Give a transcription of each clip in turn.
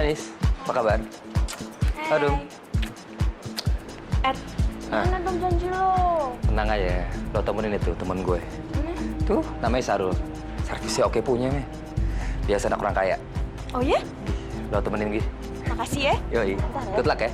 Nis, apa kabar? Aduh. Ed, mana dong janji lo? Tenang aja, lo temenin itu temen gue. Tuh, namanya Sarul. Servisnya oke punya, nih. Biasa anak orang kaya. Oh ya? Lo temenin Gi. Makasih ya. Yoi, good luck ya.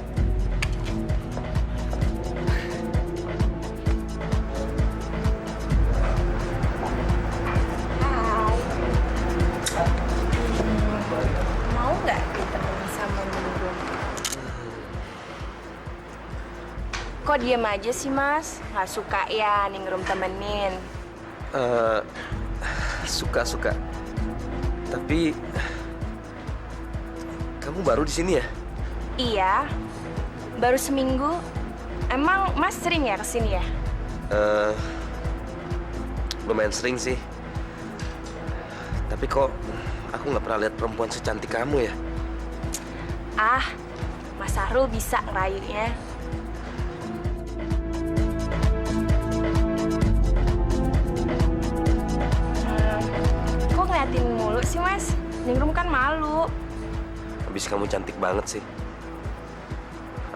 Mau nggak ditemenin sama Ningrum? Kok diem aja sih, Mas? Nggak suka ya Ningrum temenin? Suka. Tapi kamu baru di sini ya? Iya, baru seminggu. Emang Mas sering ya kesini ya? Lumayan sering sih. Tapi kok aku nggak pernah lihat perempuan secantik kamu ya? Ah, Mas Sarul bisa ngerayunya. Kok ngeliatin mulu sih, Mas? Ningrum kan malu. Habis kamu cantik banget sih.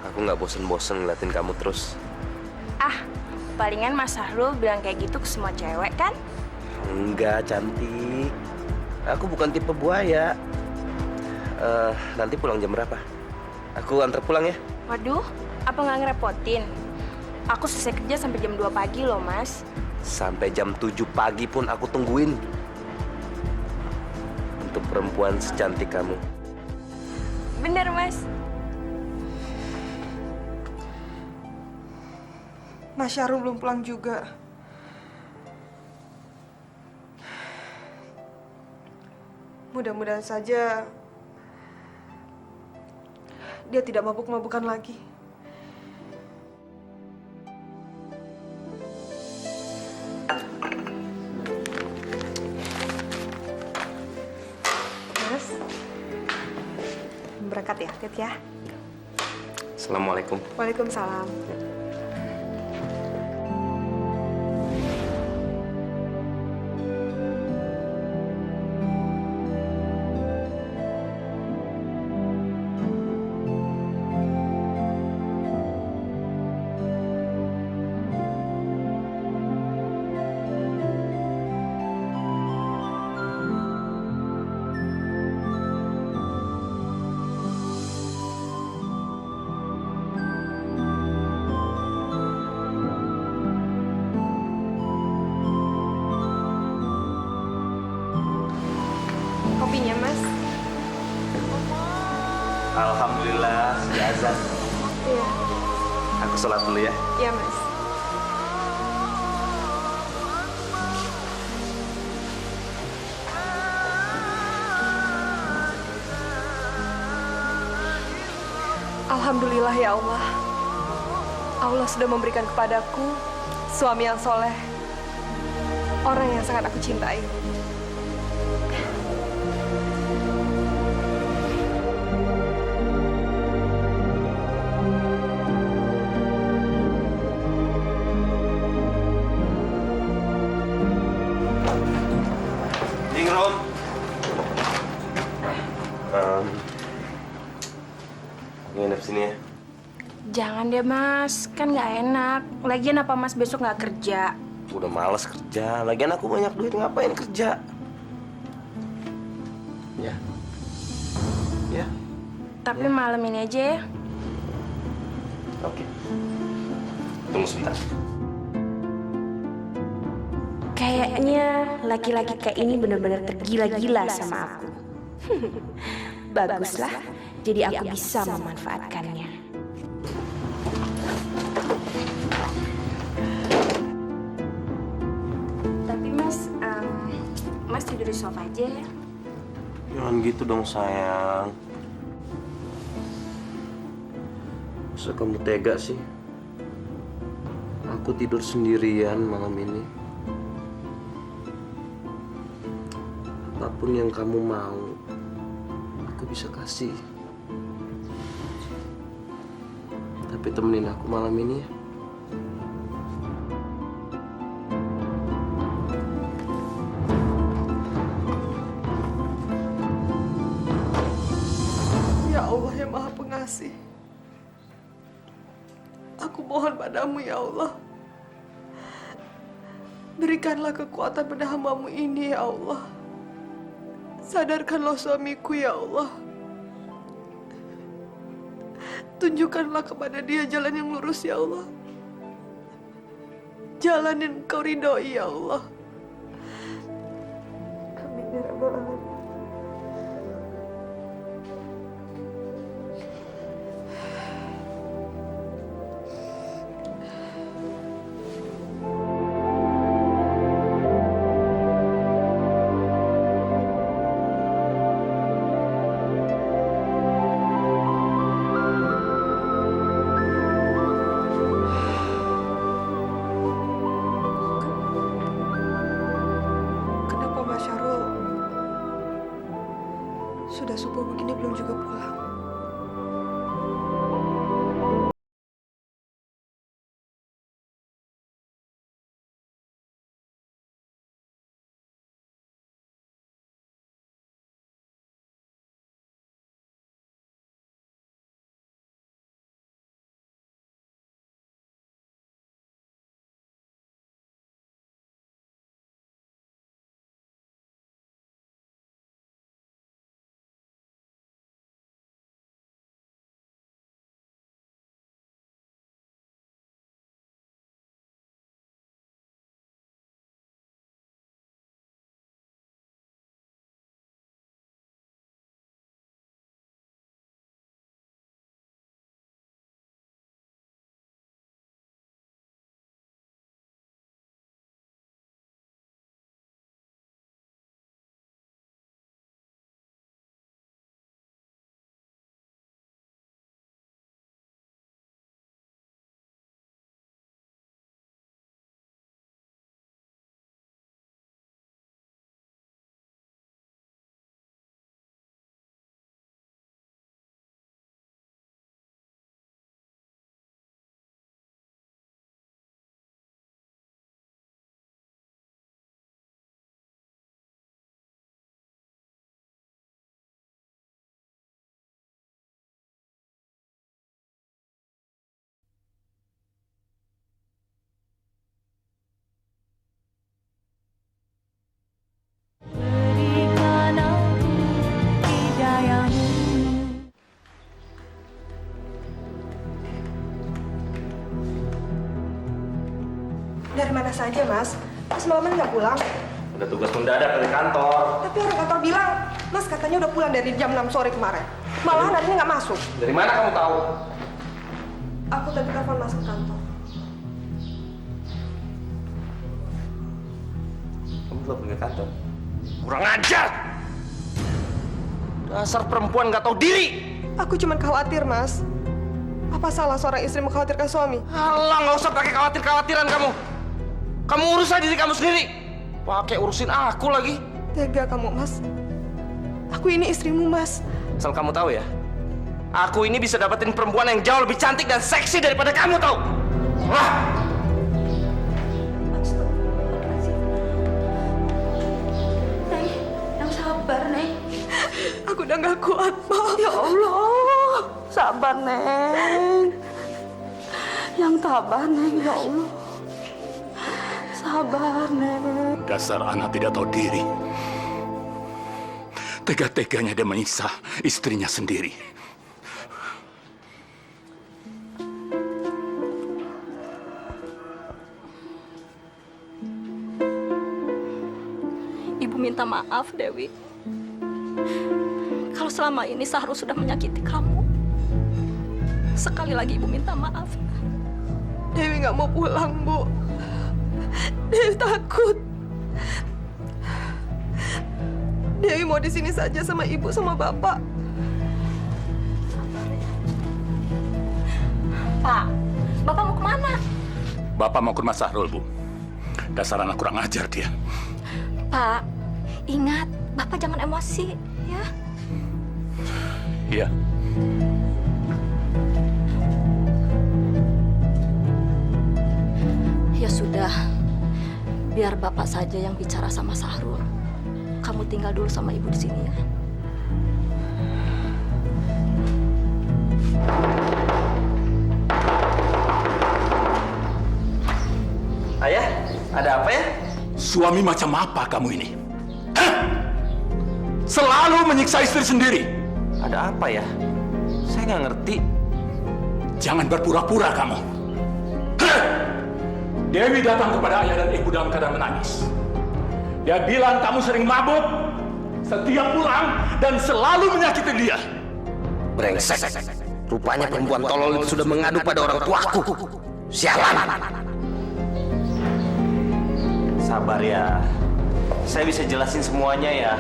Aku nggak bosen-bosen ngeliatin kamu terus. Ah, palingan Mas Sarul bilang kayak gitu ke semua cewek kan? Enggak, cantik. Aku bukan tipe buaya. Nanti pulang jam berapa? Aku antar pulang ya. Waduh, apa nggak ngerepotin? Aku selesai kerja sampai jam 2 pagi loh, Mas. Sampai jam 7 pagi pun aku tungguin. Untuk perempuan secantik kamu. Bener, Mas. Mas Syarul belum pulang juga. Mudah-mudahan saja dia tidak mabuk-mabukan lagi. Mas, berangkat ya, Tit ya. Assalamualaikum. Waalaikumsalam. Kopinya, Mas. Alhamdulillah, sudah azan. Iya. Aku sholat dulu ya. Iya, Mas. Alhamdulillah ya Allah. Allah sudah memberikan kepadaku suami yang soleh. Orang yang sangat aku cintai. Ningrum. Nginep sini ya. Jangan deh, Mas. Kan nggak enak. Lagian apa Mas besok nggak kerja? Udah males kerja. Lagian aku banyak duit, ngapain kerja? Ya. Ya. Tapi malam ini aja ya. Oke. Tunggu sebentar. Kayaknya laki-laki kayak ini benar-benar tergila-gila sama aku. Baguslah, jadi aku bisa memanfaatkannya. Tapi Mas tidur di sofa aja ya. Jangan gitu dong sayang. Masa kamu tega sih? Aku tidur sendirian malam ini. Apapun yang kamu mau, aku bisa kasih. Tapi temenin aku malam ini ya. kasih. Aku mohon padamu ya Allah. Berikanlah kekuatan pada hamba-Mu ini ya Allah. Sadarkanlah suamiku ya Allah. Tunjukkanlah kepada dia jalan yang lurus ya Allah. Jalan yang Kau ridhoi ya Allah. Amin ya Rabbal Alamin. Kenapa Mas Syarul sudah subuh begini belum juga pulang? Dari mana saja, Mas? Mas malaman nggak pulang? Udah tugas mendadak dari kantor. Tapi orang kantor bilang, Mas katanya udah pulang dari jam 6 sore kemarin. Malahan hari ini nggak masuk. Dari mana kamu tahu? Aku tadi telepon Mas ke kantor. Kamu telepon ke kantor? Kurang ajar! Dasar perempuan nggak tahu diri! Aku cuma khawatir, Mas. Apa salah seorang istri mengkhawatirkan suami? Alah, nggak usah pakai khawatir-khawatiran kamu. Kamu urus aja diri kamu sendiri. Pakai urusin aku lagi. Tega kamu, Mas. Aku ini istrimu, Mas. Asal kamu tahu ya, aku ini bisa dapetin perempuan yang jauh lebih cantik dan seksi daripada kamu tahu. Wah! Neng, yang sabar, Neng. Aku udah nggak kuat, Pak. Ya Allah, sabar, Neng. Yang tabah, Neng, ya Allah. Sabar, Neng. Dasar anak tidak tahu diri. Tega-teganya dia menyiksa istrinya sendiri. Ibu minta maaf, Dewi. Kalau selama ini Sahrul sudah menyakiti kamu. Sekali lagi Ibu minta maaf. Dewi nggak mau pulang, Bu. Dewi takut. Dewi mau di sini saja sama Ibu sama Bapak. Pak, Bapak mau kemana? Bapak mau ke rumah Sahrul, Bu. Dasar anak kurang ajar dia. Pak, ingat, Bapak jangan emosi, ya. Iya. Ya sudah, biar Bapak saja yang bicara sama Sahrul. Kamu tinggal dulu sama Ibu di sini, ya. Ayah, ada apa ya? Suami macam apa kamu ini? Hah? Selalu menyiksa istri sendiri. Ada apa ya? Saya nggak ngerti. Jangan berpura-pura kamu. Hah? Dewi datang kepada ayah dan ibu dalam keadaan menangis. Dia bilang kamu sering mabuk, setiap pulang, dan selalu menyakiti dia. Brengsek. Rupanya perempuan tolol itu sudah mengadu pada orang tuaku. Sialan. Sabar ya. Saya bisa jelasin semuanya ya.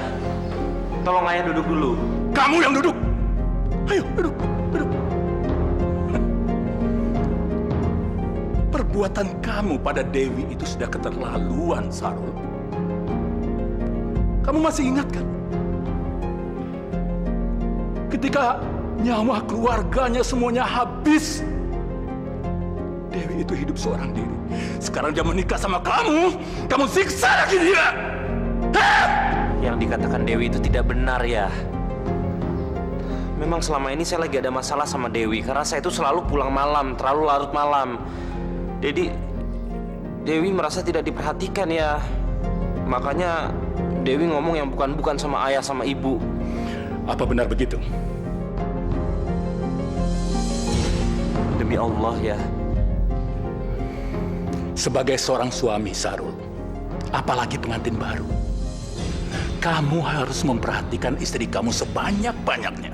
Tolong ayah duduk dulu. Kamu yang duduk. Ayo, duduk. Perbuatan kamu pada Dewi itu sudah keterlaluan, Sarul. Kamu masih ingat kan? Ketika nyawa keluarganya semuanya habis, Dewi itu hidup seorang diri. Sekarang dia menikah sama kamu siksa lagi dia. Hah? Yang dikatakan Dewi itu tidak benar ya. Memang selama ini saya lagi ada masalah sama Dewi karena saya itu selalu pulang malam, terlalu larut malam. Jadi Dewi merasa tidak diperhatikan ya. Makanya Dewi ngomong yang bukan-bukan sama ayah sama ibu. Apa benar begitu? Demi Allah ya. Sebagai seorang suami, Sarul, apalagi pengantin baru, kamu harus memperhatikan istri kamu sebanyak-banyaknya.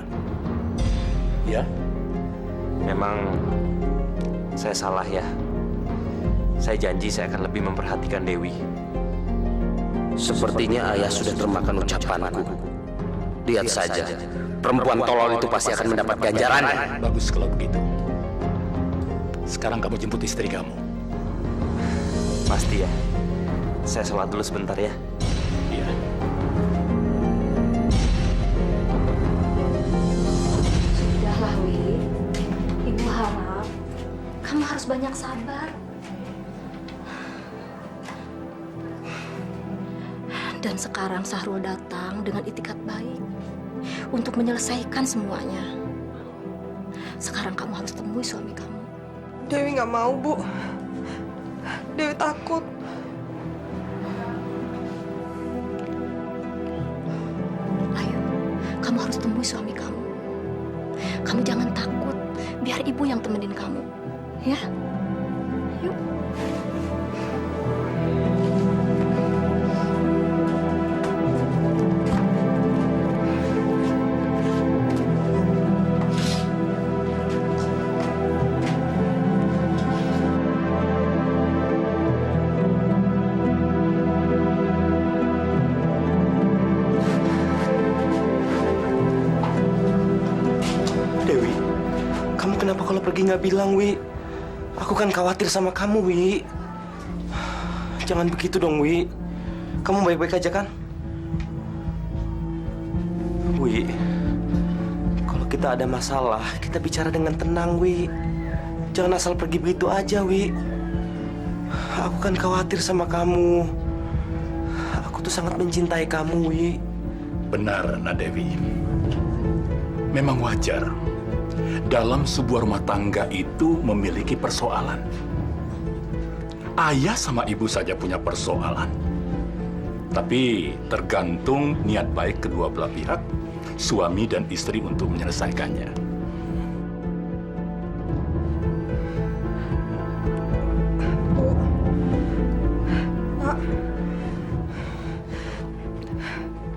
Ya? Memang saya salah ya. Saya janji saya akan lebih memperhatikan Dewi. Sepertinya ayah sudah termakan ucapanku. Lihat saja, perempuan tolol itu pasti akan mendapat ganjarannya. Bagus kalau begitu. Sekarang kamu jemput istri kamu. Pasti ya. Saya sholat dulu sebentar ya. Iya. Sudahlah, Wi. Ibu harap kamu harus banyak sabar. Dan sekarang Sahrul datang dengan itikat baik untuk menyelesaikan semuanya. Sekarang kamu harus temui suami kamu. Dewi nggak mau, Bu. Dewi takut. Ayo, kamu harus temui suami kamu. Kamu jangan takut, biar ibu yang temenin kamu. Ya? Yuk. Dewi, kamu kenapa kalau pergi nggak bilang, Wi? Aku kan khawatir sama kamu, Wi. Jangan begitu dong, Wi. Kamu baik-baik aja kan? Wi, kalau kita ada masalah, kita bicara dengan tenang, Wi. Jangan asal pergi begitu aja, Wi. Aku kan khawatir sama kamu. Aku tuh sangat mencintai kamu, Wi. Benar, Nadewi. Memang wajar. Dalam sebuah rumah tangga itu memiliki persoalan. Ayah sama ibu saja punya persoalan. Tapi tergantung niat baik kedua belah pihak, suami dan istri untuk menyelesaikannya. Bu. Pak.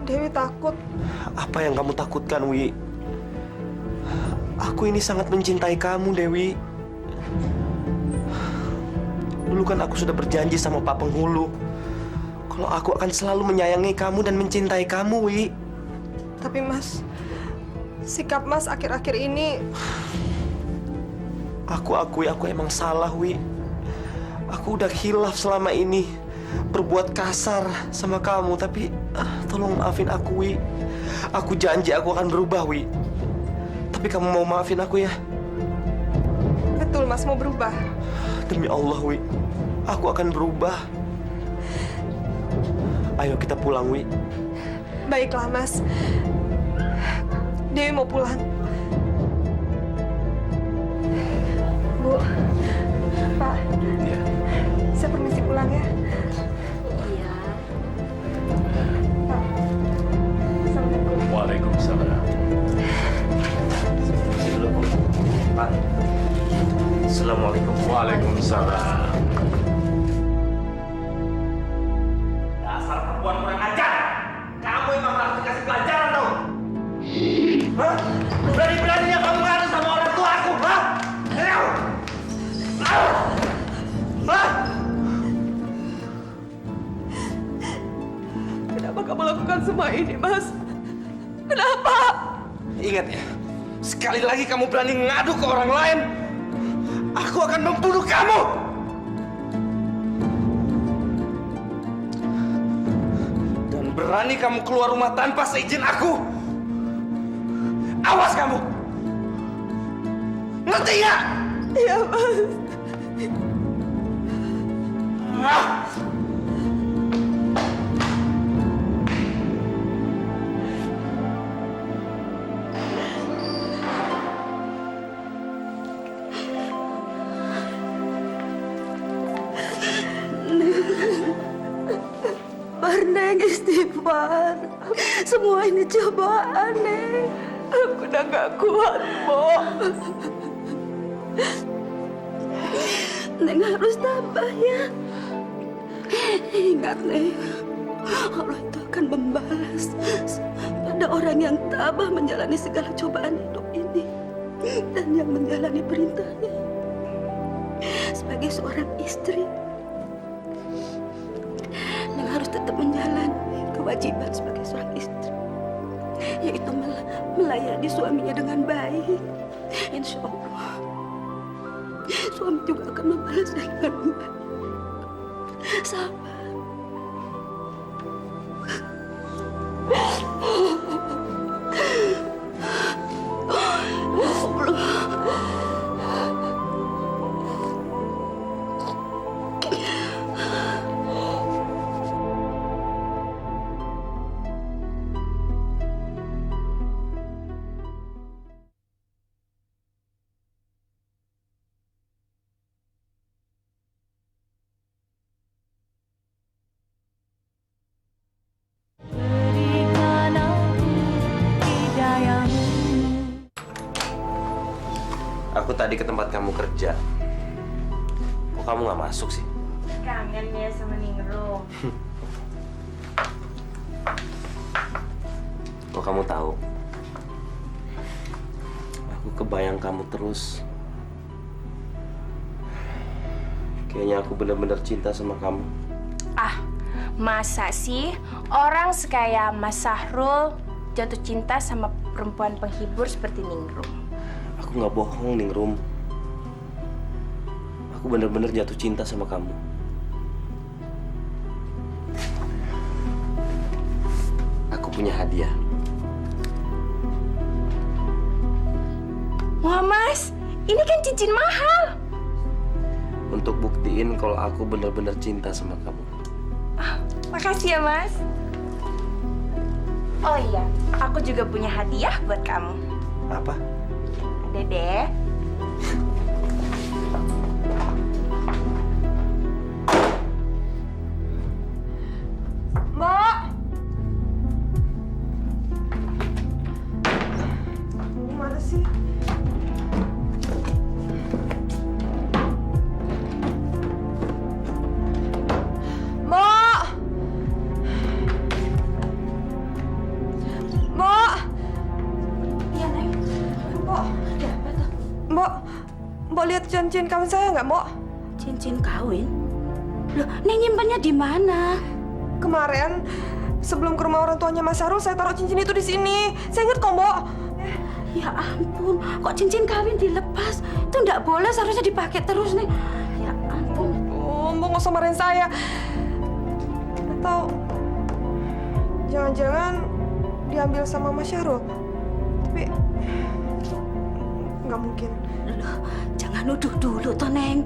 Dewi takut. Apa yang kamu takutkan, Wi? Aku ini sangat mencintai kamu, Dewi. Dulu kan aku sudah berjanji sama Pak Penghulu kalau aku akan selalu menyayangi kamu dan mencintai kamu, Wi. Tapi Mas, sikap Mas akhir-akhir ini... Aku akui aku emang salah, Wi. Aku udah khilaf selama ini, berbuat kasar sama kamu. Tapi tolong maafin aku, Wi. Aku janji aku akan berubah, Wi. Tapi kamu mau maafin aku ya? Betul, Mas mau berubah. Demi Allah, Wi. Aku akan berubah. Ayo kita pulang, Wi. Baiklah, Mas. Dewi mau pulang. Bu. Pak, Ya. saya permisi pulang ya. Iya. Pak, Assalamualaikum. Waalaikumsalam. Permisi dulu, Bu. Pak. Assalamualaikum. Waalaikumsalam. Dasar perempuan kurang ajar. Kamu emang harus dikasih pelajaran tau. Hah? Berani-beraninya kamu ngadu sama orang tua aku, hah? Ayo! Hah? Kenapa kamu lakukan semua ini, Mas? Kenapa? Ingat ya, sekali lagi kamu berani ngadu ke orang lain, aku akan membunuh kamu! Dan berani kamu keluar rumah tanpa seizin aku, awas kamu! Ngerti nggak? Iya, Mas. Ah! Neng, istighfar. Semua ini cobaan, Neng. Aku udah gak kuat, Mbok. Neng harus tabah ya. Ingat, Neng, Allah itu akan membalas pada orang yang tabah menjalani segala cobaan hidup ini dan yang menjalani perintahnya. Sebagai seorang istri, Neng harus tetap menjalani kewajiban sebagai seorang istri, yaitu melayani suaminya dengan baik. Insya Allah, suami juga akan membalas dengan baik. Sabar. Aku tadi ke tempat kamu kerja. Kok kamu nggak masuk sih? Kangen ya sama Ningrum. Kok kamu tahu? Aku kebayang kamu terus. Kayaknya aku benar-benar cinta sama kamu. Ah, masa sih orang sekaya Mas Sahrul jatuh cinta sama perempuan penghibur seperti Ningrum? Aku nggak bohong, Ningrum. Aku benar-benar jatuh cinta sama kamu. Aku punya hadiah. Wah Mas, ini kan cincin mahal. Untuk buktiin kalau aku benar-benar cinta sama kamu. Ah, makasih ya Mas. Oh iya, aku juga punya hadiah buat kamu. Apa? Dede. Mbak! Gimana sih? Mbak! Mbak! Iya, Neng. Mbak! Ada apa tuh? Mbak lihat cincin kawin saya nggak, Mbak? Cincin kawin? Loh, Neng nyimpannya di mana? Kemarin sebelum ke rumah orang tuanya Mas Sahrul, saya taruh cincin itu di sini. Saya ingat kok, Mbak. Ya ampun, kok cincin kawin dilepas? Itu nggak boleh, seharusnya dipakai terus, Neng. Ya ampun. Oh, Mbak nggak usah marahin saya. Atau jangan-jangan diambil sama Mas Sahrul. Tapi nggak mungkin. Loh, jangan nuduh dulu toh, Neng.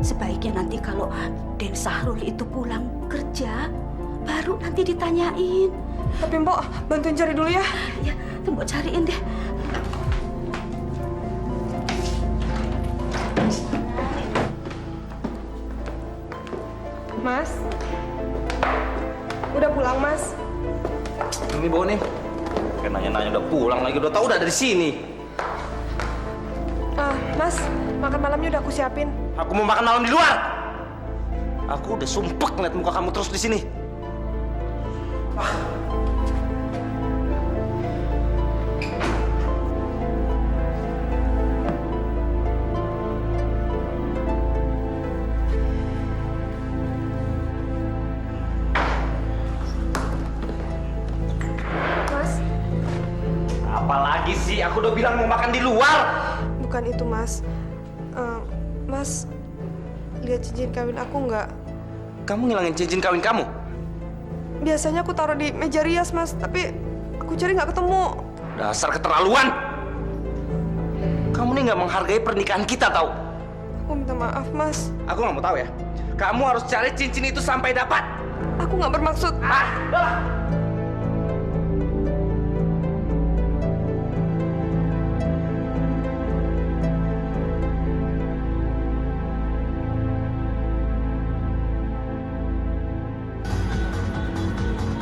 Sebaiknya nanti kalau Den Sahrul itu pulang kerja, baru nanti ditanyain. Tapi Mbak, bantuin cari dulu ya. Ya, tunggu cariin deh. Mas? Udah pulang, Mas? Ini bawa nih. Kayak nanya-nanya udah pulang lagi, udah tahu udah ada di sini. Mas, makan malamnya udah aku siapin. Aku mau makan malam di luar. Aku udah sumpek ngeliat muka kamu terus di sini. Mas, Apalagi sih? Aku udah bilang mau makan di luar. bukan itu, Mas. Mas, lihat cincin kawin aku nggak? Kamu ngilangin cincin kawin kamu? Biasanya aku taruh di meja rias, Mas. Tapi aku cari nggak ketemu. Dasar keterlaluan. Kamu nih nggak menghargai pernikahan kita, tahu? Aku minta maaf, Mas. Aku nggak mau tahu ya. Kamu harus cari cincin itu sampai dapat. Aku nggak bermaksud. Udah.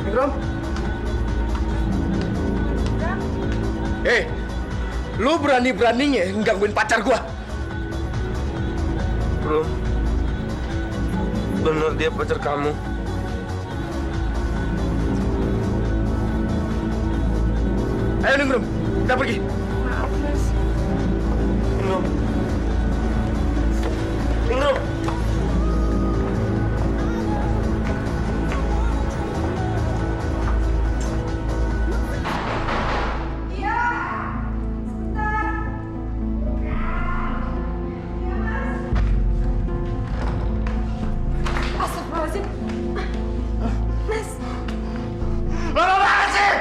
Rom? Lu berani-beraninya gangguin pacar gua? Bro, bener dia pacar kamu. Ayo Ningrum, kita pergi. Maaf, Mas. Ingrum. Ingrum. Astagfirullahaladzim. Mas. Lama banget sih!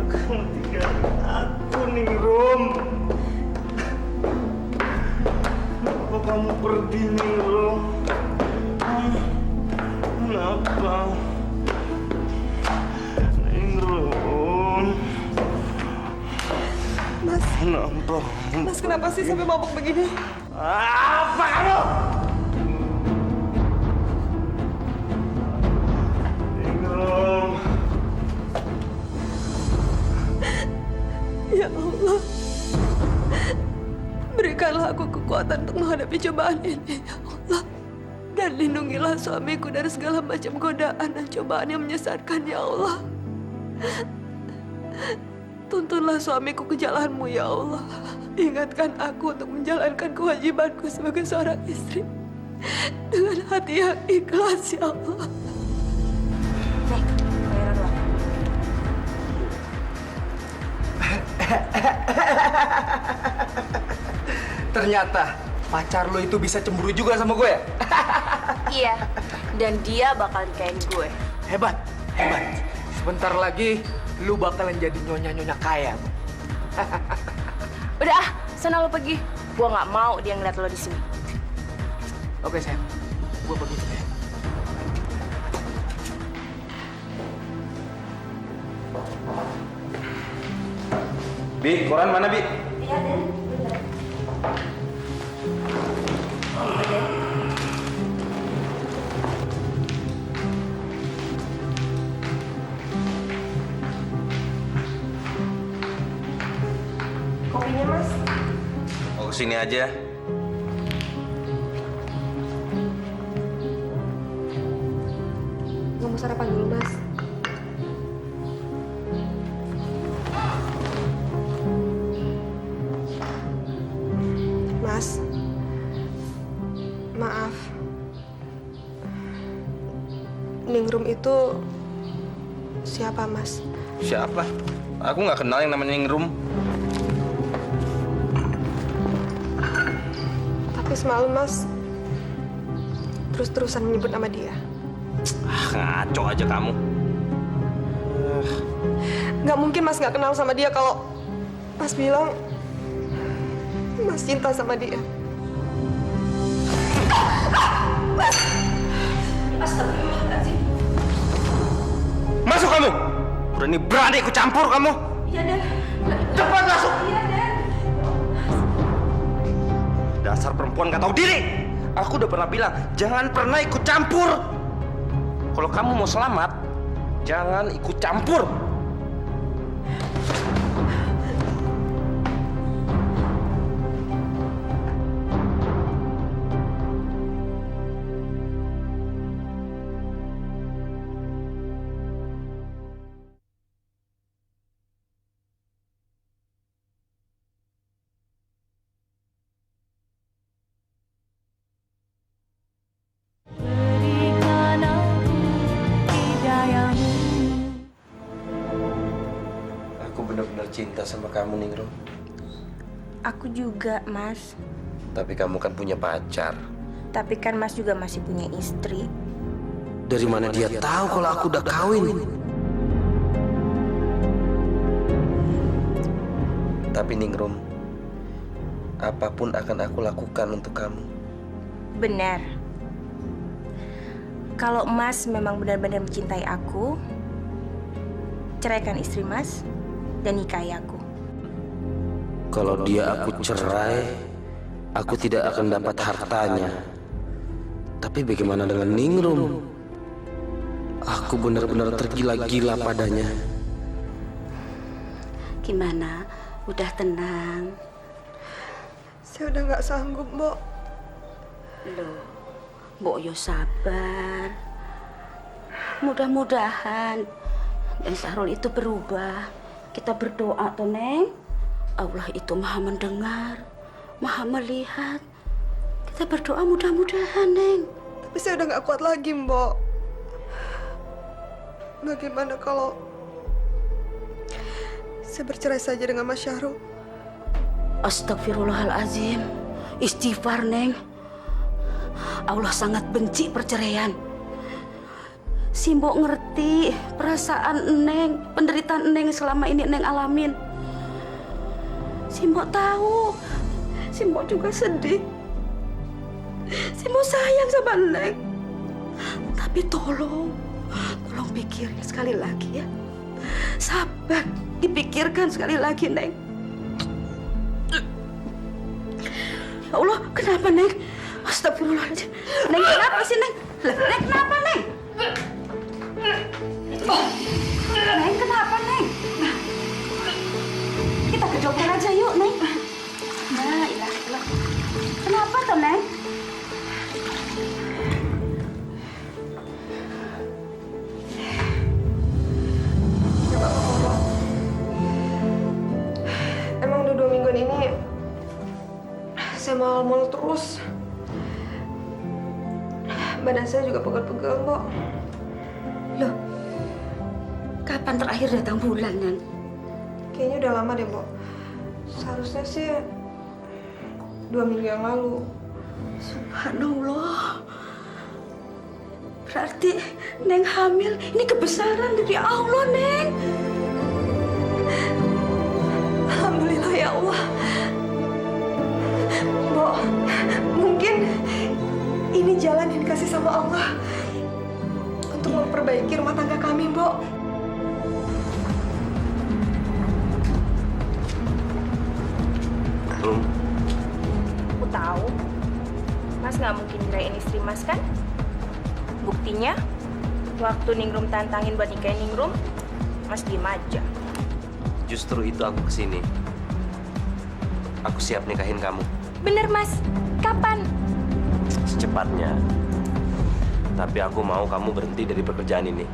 Kamu tinggalin aku, Ningrum. Kenapa kamu pergi, Ningrum? Kenapa? Ningrum. Mas. Kenapa? Mas, kenapa sih sampai mabuk begini? Apa kamu? Ningrum. Ya Allah. Berikanlah aku kekuatan untuk menghadapi cobaan ini, ya Allah. Dan lindungilah suamiku dari segala macam godaan dan cobaan yang menyesatkan, ya Allah. Tuntunlah suamiku ke jalanmu, ya Allah. Ingatkan aku untuk menjalankan kewajibanku sebagai seorang istri. Dengan hati yang ikhlas, ya Allah. Nih, bayaran lo. Ternyata pacar lo itu bisa cemburu juga sama gue ya? Iya, dan dia bakal nikahin gue. Hebat, hebat. Sebentar lagi lu bakalan jadi nyonya-nyonya kaya. Udah ah, sana lo pergi. Gue nggak mau dia ngeliat lo di sini. Oke, sayang. Gue pergi dulu ya. Bi, koran mana, Bi? Kopinya, Mas. Mau kesini aja. Nggak mau sarapan dulu, Mas. Mas, maaf. Ningrum itu siapa, Mas? Siapa? Aku nggak kenal yang namanya Ningrum. Tapi semalam, Mas, terus-terusan menyebut nama dia. Ngaco aja kamu. Nggak mungkin Mas nggak kenal sama dia kalau Mas bilang Mas cinta sama dia. Masuk kamu! Berani ikut campur kamu? Iya, Den. Cepat masuk! Iya, Den. Dasar perempuan gak tahu diri! Aku udah pernah bilang, jangan pernah ikut campur! Kalau kamu mau selamat, jangan ikut campur! Aku benar-benar cinta sama kamu, Ningrum. Aku juga, Mas. Tapi kamu kan punya pacar. Tapi kan Mas juga masih punya istri. Dari mana dia tahu kalau aku udah kawin? Tapi Ningrum, apapun akan aku lakukan untuk kamu. Benar. Kalau Mas memang benar-benar mencintai aku, ceraikan istri Mas dan nikahi aku. Kalau dia aku cerai, aku tidak akan dapat hartanya. Tapi bagaimana dengan Ningrum? Aku benar-benar tergila-gila padanya. Gimana? Udah tenang? Saya udah nggak sanggup, Mbok. Loh, Mbok yo sabar. Mudah-mudahan dan Syahrul itu berubah. Kita berdoa toh, Neng. Allah itu maha mendengar, maha melihat. Kita berdoa mudah-mudahan, Neng. Tapi saya udah nggak kuat lagi, Mbok. Bagaimana kalau saya bercerai saja dengan Mas Syahrul? Astagfirullahalazim. Istighfar, Neng. Allah sangat benci perceraian. Si Mbok ngerti perasaan Neng, penderitaan Neng selama ini Neng alamin. Si Mbok tahu, si Mbok juga sedih. Si Mbok sayang sama Neng. Tapi tolong pikirin sekali lagi ya. Sabar, dipikirkan sekali lagi, Neng. Ya Allah, kenapa, Neng? Astagfirullahaladzim. Neng, kenapa sih, Neng? Neng, kenapa, Neng? Neng, kenapa, Neng? Kita ke dokter aja yuk, Neng. Nah, ilah. Kenapa tuh, Neng? Emang udah 2 mingguan ini saya mal-mal terus. Badan saya juga pegel-pegel, Mbok. Loh, kapan terakhir datang bulan, Nan? Kayaknya udah lama deh, Mbok. Seharusnya sih 2 minggu yang lalu. Subhanallah. Berarti Neng hamil. Ini kebesaran dari Allah, Neng. Alhamdulillah ya Allah. Mbok, mungkin ini jalan yang dikasih sama Allah untuk memperbaiki rumah tangga kami, Mbok. Aku tahu. Mas nggak mungkin ngerain istri Mas kan? Buktinya, waktu Ningrum tantangin buat nikahin Ningrum, Mas diem aja. Justru itu aku kesini. Aku siap nikahin kamu. Bener, Mas. Kapan? Secepatnya. Tapi aku mau kamu berhenti dari pekerjaan ini.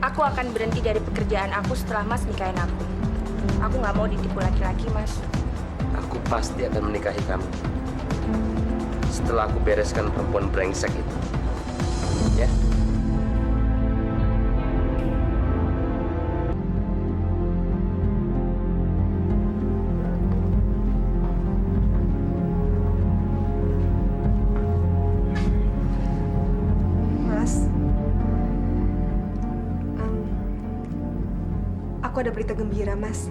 Aku akan berhenti dari pekerjaan aku setelah Mas nikahin aku. Aku nggak mau ditipu laki-laki, Mas. Aku pasti akan menikahi kamu. Setelah aku bereskan perempuan brengsek itu. Ya? Mas, aku ada berita gembira, Mas.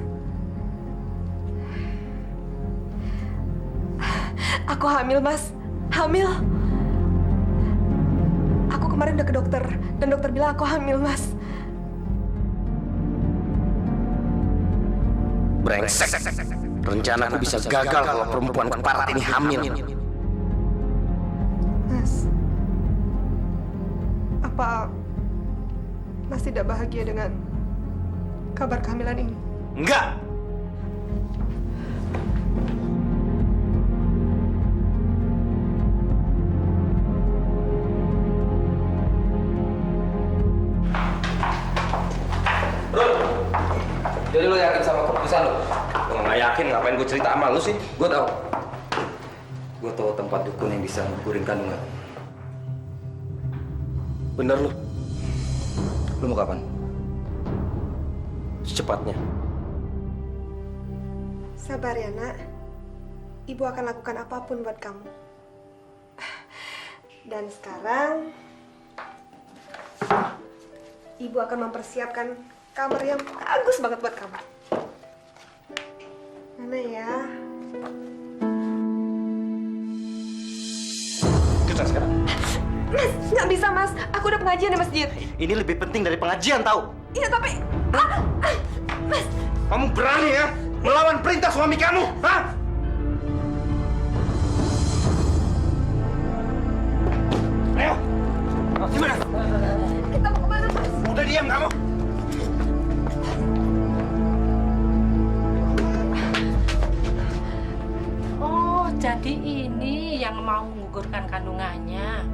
Aku hamil, Mas. Hamil. Aku kemarin udah ke dokter, dan dokter bilang aku hamil, Mas. Brengsek. Rencanaku bisa gagal kalau perempuan keparat ini hamil. Mas, apa Mas tidak bahagia dengan kabar kehamilan ini? Enggak. Jadi lo yakin sama keputusan lo? Kalau nggak yakin, ngapain gue cerita sama lu sih? Gue tahu. Gue tahu tempat dukun yang bisa ngugurin kandungan. Bener lu, Lo mau kapan? secepatnya. Sabar ya, Nak. Ibu akan lakukan apapun buat kamu. Dan sekarang, Ibu akan mempersiapkan kamar yang bagus banget buat kamu. Mana ya? Kita sekarang. Mas, nggak bisa, Mas. Aku udah pengajian di masjid. Ini lebih penting dari pengajian, tahu? Iya, tapi... Mas, Kamu berani ya melawan perintah suami kamu? Hah? Ayo. Gimana? kita mau kemana, Mas? Udah diam kamu. Oh, jadi ini yang mau menggugurkan kandungannya.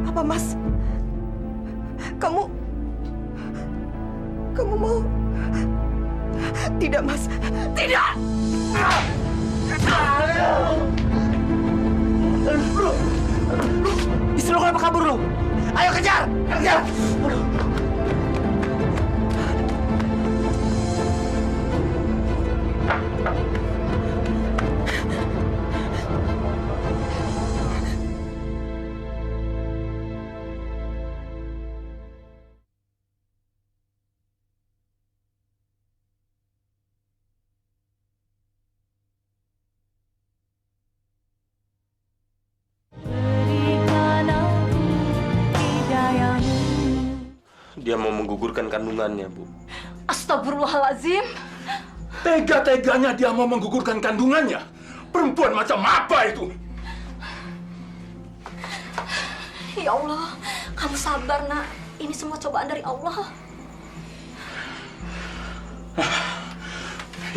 Apa, Mas? Kamu mau? Tidak, Mas. Tidak! Istri lu kenapa kabur lu? Ayo kejar! Kejar! Dia mau menggugurkan kandungannya, Bu. Astagfirullahaladzim. Tega-teganya dia mau menggugurkan kandungannya. Perempuan macam apa itu? Ya Allah, kamu sabar, Nak. Ini semua cobaan dari Allah.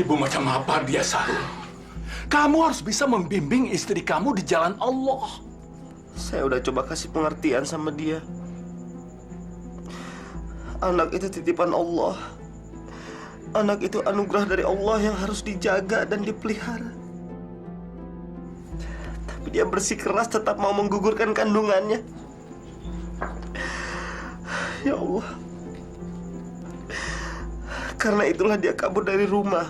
Ibu macam apa dia, Sarul? Kamu harus bisa membimbing istri kamu di jalan Allah. Saya udah coba kasih pengertian sama dia. Anak itu titipan Allah. Anak itu anugerah dari Allah yang harus dijaga dan dipelihara. Tapi dia bersikeras tetap mau menggugurkan kandungannya. Ya Allah. Karena itulah dia kabur dari rumah.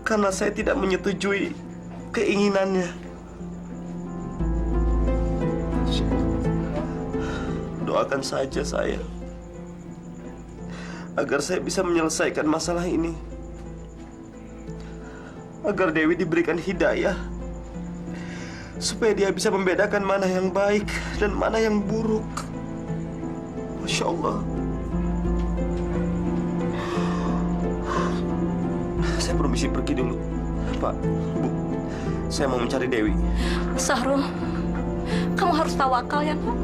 Karena saya tidak menyetujui keinginannya. Doakan saja saya agar saya bisa menyelesaikan masalah ini. Agar Dewi diberikan hidayah. Supaya dia bisa membedakan mana yang baik dan mana yang buruk. Masya Allah. Saya permisi pergi dulu. Pak, Bu, saya mau mencari Dewi. Sahrul, kamu harus tawakal ya, Nak.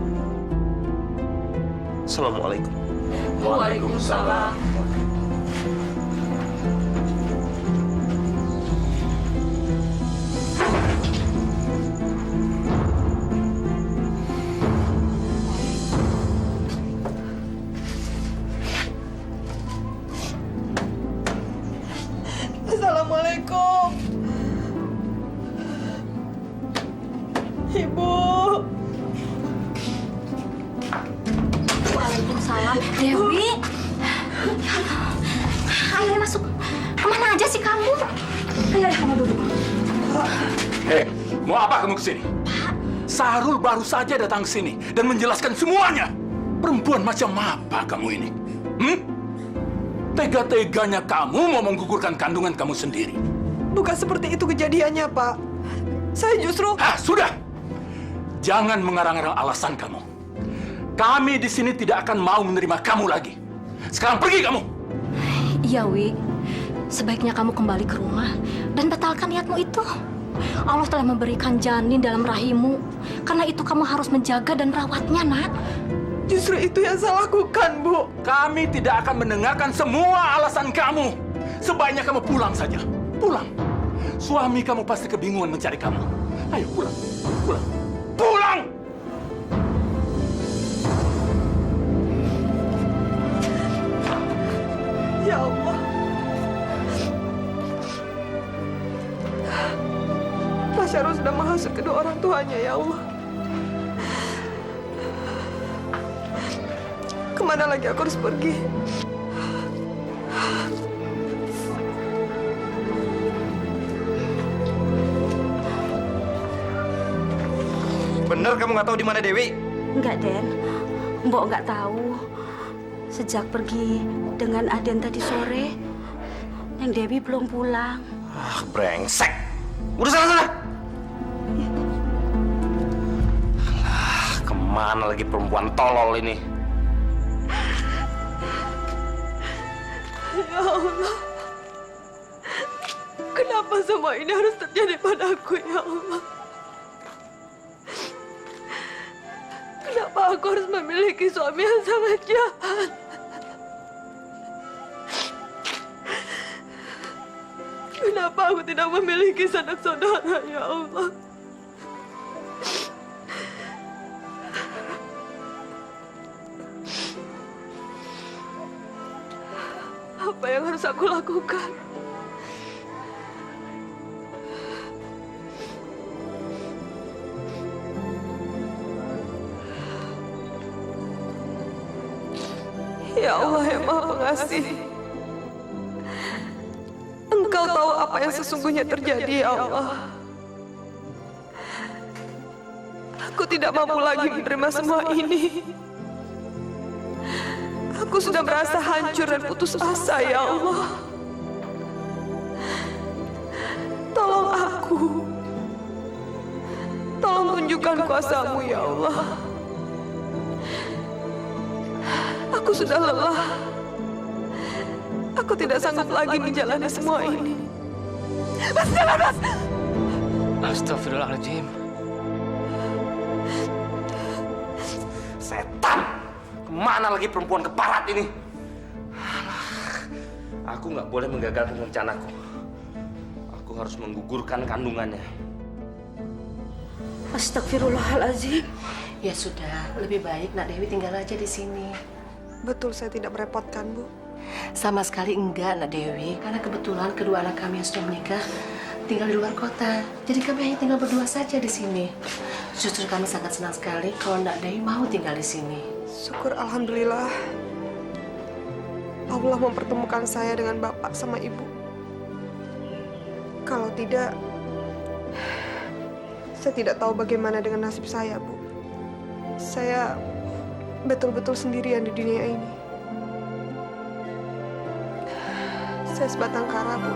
Assalamualaikum. Waalaikumsalam. Assalamualaikum. Ibu. Waalaikumsalam. Dewi. Ayo masuk. Kemana aja sih kamu? Ayo, kamu duduk. Hei, mau apa kamu kesini? Sarul baru saja datang ke sini dan menjelaskan semuanya. Perempuan macam apa kamu ini? Tega-teganya kamu mau menggugurkan kandungan kamu sendiri. Bukan seperti itu kejadiannya, Pak. Saya justru... Sudah! Jangan mengarang-arang alasan kamu. Kami di sini tidak akan mau menerima kamu lagi. Sekarang pergi kamu. Iya, Wi. Sebaiknya kamu kembali ke rumah dan batalkan niatmu itu. Allah telah memberikan janin dalam rahimmu. Karena itu kamu harus menjaga dan merawatnya, nak. Justru itu yang saya lakukan, Bu. Kami tidak akan mendengarkan semua alasan kamu. Sebaiknya kamu pulang saja. Pulang. Suami kamu pasti kebingungan mencari kamu. Ayo pulang. Pulang. Pulang! Ya Allah. Pak Syarul sudah menghasut kedua orang tuanya, ya Allah. Kemana lagi aku harus pergi? Bener kamu nggak tahu di mana Dewi? Enggak, Den. Mbok nggak tahu. Sejak pergi dengan Aden tadi sore, Neng Dewi belum pulang. Ah, brengsek. Udah sana. Alah, kemana lagi perempuan tolol ini? Ya Allah. Kenapa semua ini harus terjadi padaku, ya Allah? Kenapa aku harus memiliki suami yang sangat jahat? Kenapa aku tidak memiliki sanak saudara, ya Allah? Apa yang harus aku lakukan? Ya Allah yang Maha Pengasih, Engkau tahu apa yang sesungguhnya terjadi, ya Allah. Aku tidak mampu lagi menerima semua ini. Aku sudah merasa hancur dan putus asa, ya Allah. Tolong aku. Tolong tunjukkan kuasa-Mu, ya Allah. Aku sudah lelah. Aku tidak sanggup lagi menjalani semua ini. Mas, jangan, Mas! Astagfirullahaladzim. Setan! Kemana lagi perempuan keparat ini? Alah, aku nggak boleh menggagalkan rencanaku. Aku harus menggugurkan kandungannya. Astagfirullahaladzim. Ya sudah, lebih baik Nak Dewi tinggal aja di sini. Betul, saya tidak merepotkan, Bu. Sama sekali enggak, Nak Dewi. Karena kebetulan kedua anak kami yang sudah menikah tinggal di luar kota. Jadi kami hanya tinggal berdua saja di sini. Justru kami sangat senang sekali kalau Nak Dewi mau tinggal di sini. Syukur Alhamdulillah. Allah mempertemukan saya dengan Bapak sama Ibu. Kalau tidak, saya tidak tahu bagaimana dengan nasib saya, Bu. Saya betul-betul sendirian di dunia ini. Saya sebatang kara, Bu.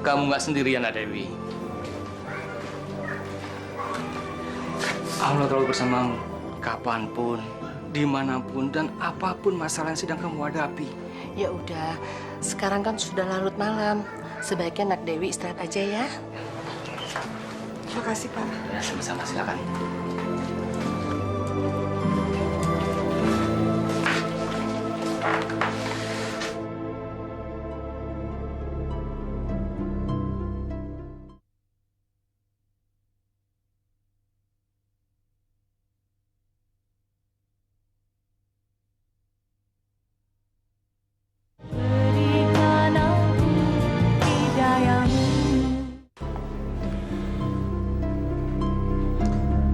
Kamu nggak sendirian, Nak Dewi. Allah selalu bersamamu. Kapanpun, dimanapun, dan apapun masalah yang sedang kamu hadapi. Ya udah, sekarang kan sudah larut malam. Sebaiknya Nak Dewi istirahat aja ya. Terima kasih, Pak. Ya, sama-sama, silakan.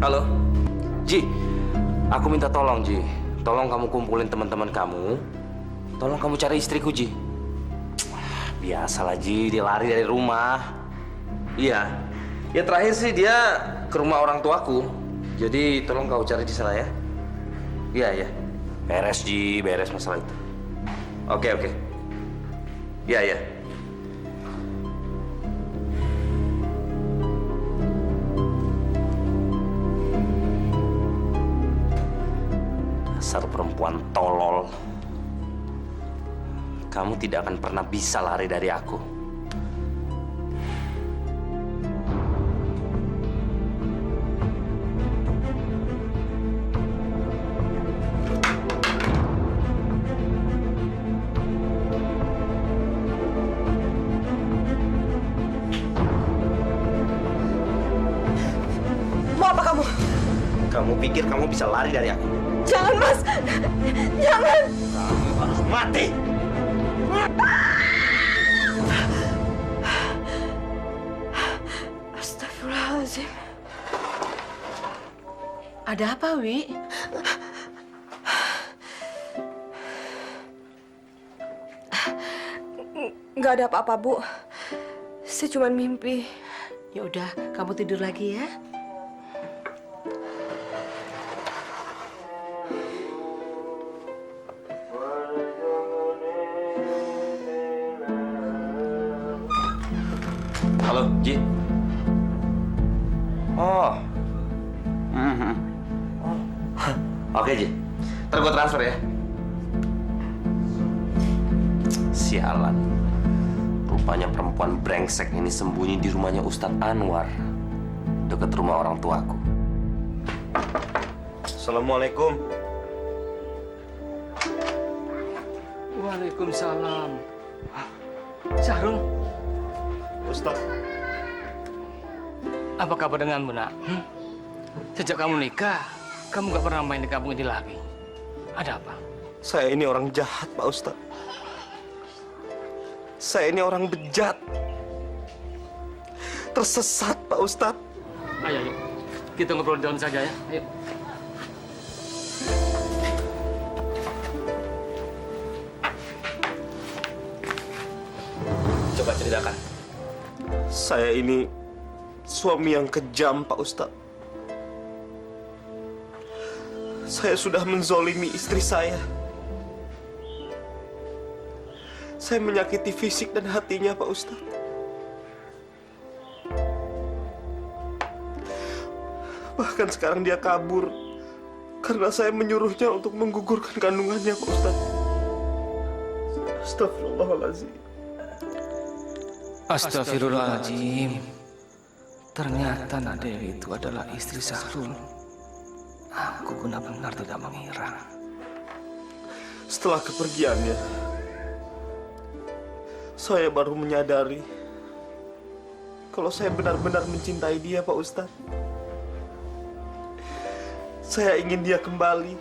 Halo, Ji. Aku minta tolong, Ji. Tolong kamu kumpulin teman-teman kamu. Tolong kamu cari istriku, Ji. Biasalah, Ji. Dia lari dari rumah. Iya. Ya terakhir sih dia ke rumah orang tuaku. Jadi tolong kau cari di sana ya. Iya, iya. Beres, Ji. Beres masalah itu. Oke, oke. Iya, iya. Dasar perempuan tolol. Kamu tidak akan pernah bisa lari dari aku. Mau apa kamu? Kamu pikir kamu bisa lari dari aku? Jangan, Mas! Jangan! Kamu harus mati! Astagfirullahaladzim. Ada apa, Wi? Nggak ada apa-apa, Bu. Saya cuma mimpi. Ya udah, kamu tidur lagi ya. Halo, Ji. Oh. Oke, Ji. Ntar gue transfer ya. Sialan. Rupanya perempuan brengsek ini sembunyi di rumahnya Ustadz Anwar. Dekat rumah orang tuaku. Assalamualaikum. Waalaikumsalam. Syahrul, Ustadz. apa kabar denganmu, nak? Sejak kamu nikah, kamu gak pernah main di kampung ini lagi. Ada apa? Saya ini orang jahat, Pak Ustadz. Saya ini orang bejat. Tersesat, Pak Ustadz. Ayo, ayo. Kita ngobrol di dalam saja ya. Ayo. Coba ceritakan. Saya ini suami yang kejam, Pak Ustadz. Saya sudah menzolimi istri saya. Saya menyakiti fisik dan hatinya, Pak Ustadz. Bahkan sekarang dia kabur karena saya menyuruhnya untuk menggugurkan kandungannya, Pak Ustadz. Astagfirullahaladzim. Astagfirullahaladzim. Ternyata Nak Dewi itu adalah istri Syahrul. Aku benar-benar tidak mengira. Setelah kepergiannya, saya baru menyadari kalau saya benar-benar mencintai dia, Pak Ustadz. Saya ingin dia kembali,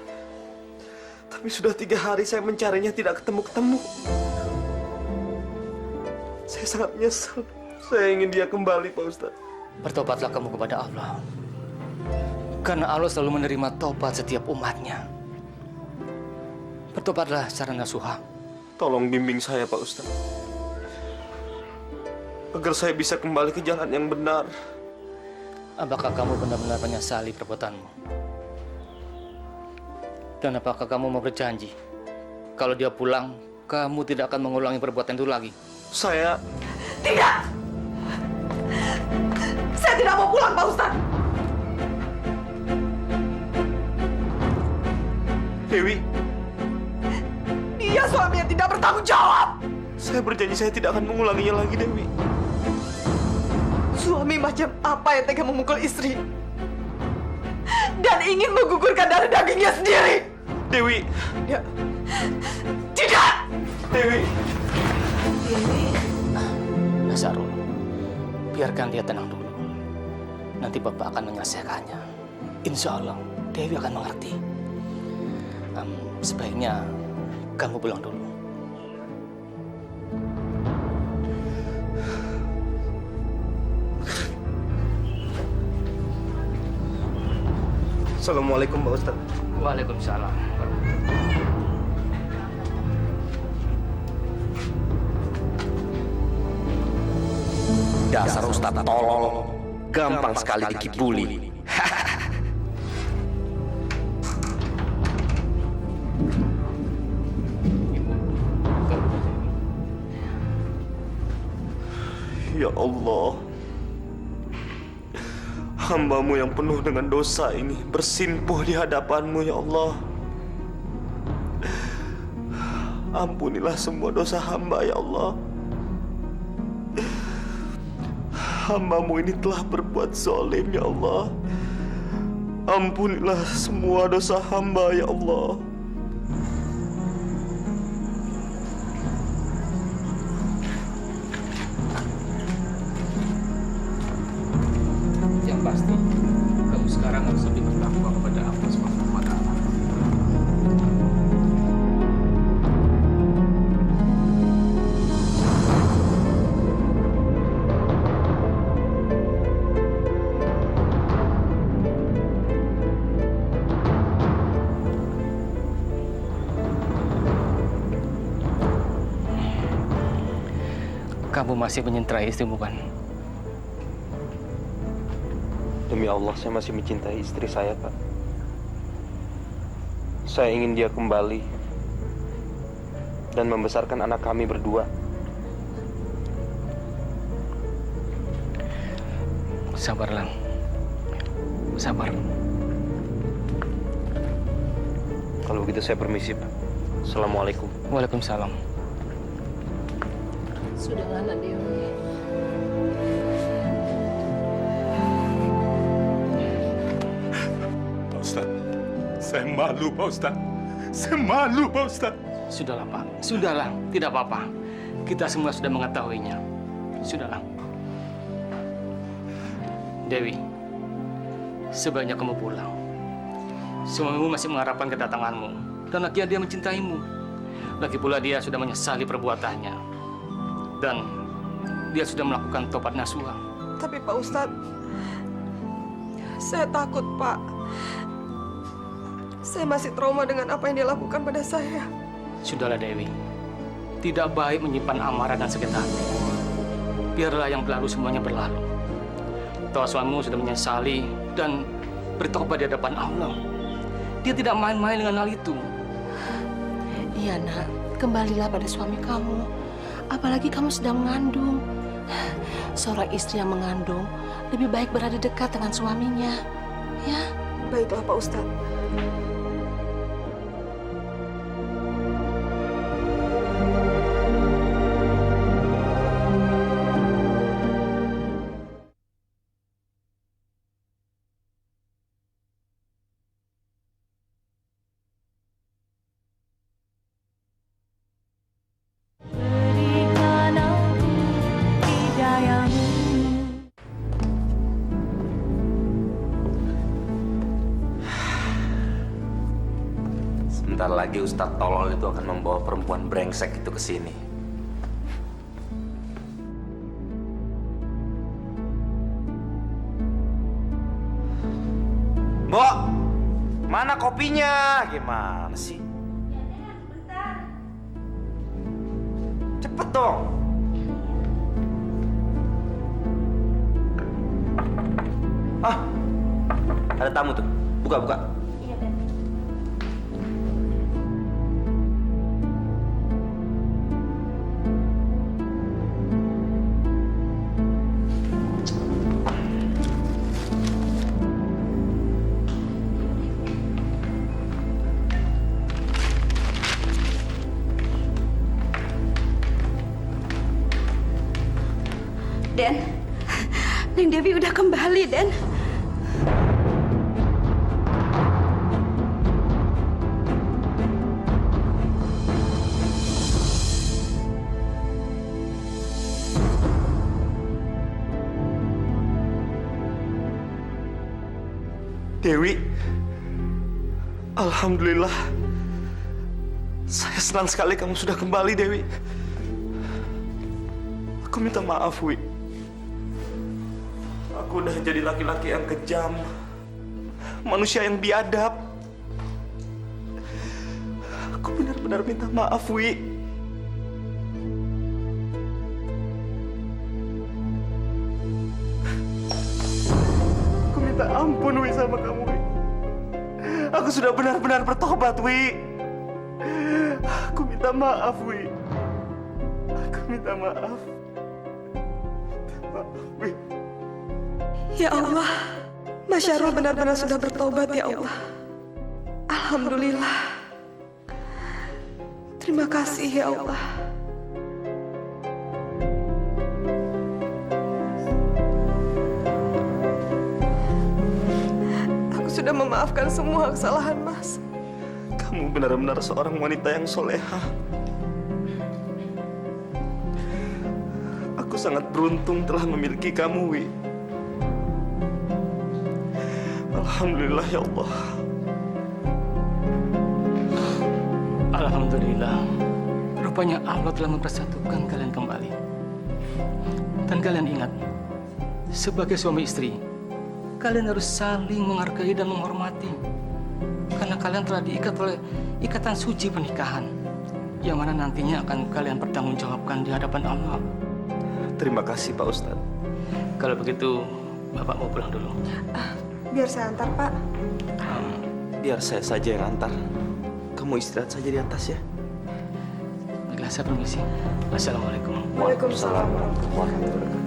tapi sudah 3 hari saya mencarinya tidak ketemu-ketemu. Saya sangat menyesal. Saya ingin dia kembali, Pak Ustadz. Bertobatlah kamu kepada Allah. Karena Allah selalu menerima tobat setiap umatnya. Bertobatlah secara nasuha. Tolong bimbing saya, Pak Ustadz, agar saya bisa kembali ke jalan yang benar. Apakah kamu benar-benar menyesali perbuatanmu? Dan apakah kamu mau berjanji kalau dia pulang, kamu tidak akan mengulangi perbuatan itu lagi? Saya... Tidak! Saya tidak mau pulang, Pak Ustadz! Dewi, Dia suami yang tidak bertanggung jawab! saya berjanji saya tidak akan mengulanginya lagi, Dewi. Suami macam apa yang tega memukul istri? Dan ingin menggugurkan darah dagingnya sendiri! Dewi! Dia... Tidak! Dewi! Nah, Syahrul, biarkan dia tenang dulu. Nanti Bapak akan menyelesaikannya. Insya Allah, Dewi akan mengerti. Sebaiknya kamu pulang dulu. Assalamualaikum, Pak Ustadz. Waalaikumsalam. Dasar Ustadz tolol, gampang sekali dikibuli. Ya Allah, hamba-Mu yang penuh dengan dosa ini bersimpuh di hadapan-Mu, ya Allah. Ampunilah semua dosa hamba ya Allah. Hamba-Mu ini telah berbuat zalim ya Allah. Ampunilah semua dosa hamba ya Allah. Yang pasti, kamu sekarang harus lebih bertakwa kepada Allah Subhanahu wa Ta'ala. Kamu masih mencintai istrimu kan? Demi Allah, saya masih mencintai istri saya, Pak. Saya ingin dia kembali dan membesarkan anak kami berdua. Sabar, Lang. Sabar. Kalau begitu saya permisi, Pak. Assalamualaikum. Waalaikumsalam. Sudahlah, Nak Dewi. Pak Ustaz, saya malu, Pak Ustaz. Saya malu, Pak Ustaz. Sudahlah, Pak. Sudahlah. Tidak apa-apa. Kita semua sudah mengetahuinya. Sudahlah. Dewi, sebaiknya kamu pulang. Suamimu masih mengharapkan kedatanganmu. Dan akhirnya dia mencintaimu. Lagi pula dia sudah menyesali perbuatannya. Dan dia sudah melakukan tobat nasuha. Tapi Pak Ustadz, saya takut Pak. Saya masih trauma dengan apa yang dia lakukan pada saya. Sudahlah Dewi, tidak baik menyimpan amarah dan sakit hati. Biarlah yang berlalu semuanya berlalu. Toh suamimu sudah menyesali dan bertobat di hadapan Allah. Dia tidak main-main dengan hal itu. Iya, Nak. Kembalilah pada suami kamu. Apalagi kamu sedang mengandung. Seorang istri yang mengandung lebih baik berada dekat dengan suaminya. Ya? Baiklah Pak Ustadz. Sebentar lagi Ustadz tolol itu akan membawa perempuan brengsek itu ke sini. Mbok, mana kopinya? Gimana sih? Cepet dong. Ah, ada tamu tuh. Buka. Den, Neng Dewi udah kembali, Den. Dewi, alhamdulillah. Saya senang sekali kamu sudah kembali, Dewi. Aku minta maaf, Wi. Aku udah jadi laki-laki yang kejam, manusia yang biadab. Aku benar-benar minta maaf, Wi. Aku minta ampun, Wi, sama kamu, Wi. Aku sudah benar-benar bertobat, Wi. Aku minta maaf, Wi. Aku minta maaf. Wi. Ya Allah, Mas Syarul benar-benar sudah bertobat ya Allah. Alhamdulillah. Terima kasih ya Allah. Aku sudah memaafkan semua kesalahan Mas. Kamu benar-benar seorang wanita yang soleha. Aku sangat beruntung telah memiliki kamu, Wi. Alhamdulillah ya Allah. Alhamdulillah. Rupanya Allah telah mempersatukan kalian kembali. Dan kalian ingat, sebagai suami istri, kalian harus saling menghargai dan menghormati. Karena kalian telah diikat oleh ikatan suci pernikahan, yang mana nantinya akan kalian pertanggungjawabkan di hadapan Allah. Terima kasih Pak Ustadz. Kalau begitu, Bapak mau pulang dulu. Biar saya antar, Pak. Biar saya saja yang antar. Kamu istirahat saja di atas ya. Baiklah, saya permisi. Assalamualaikum. Waalaikumsalam warahmatullahi wabarakatuh.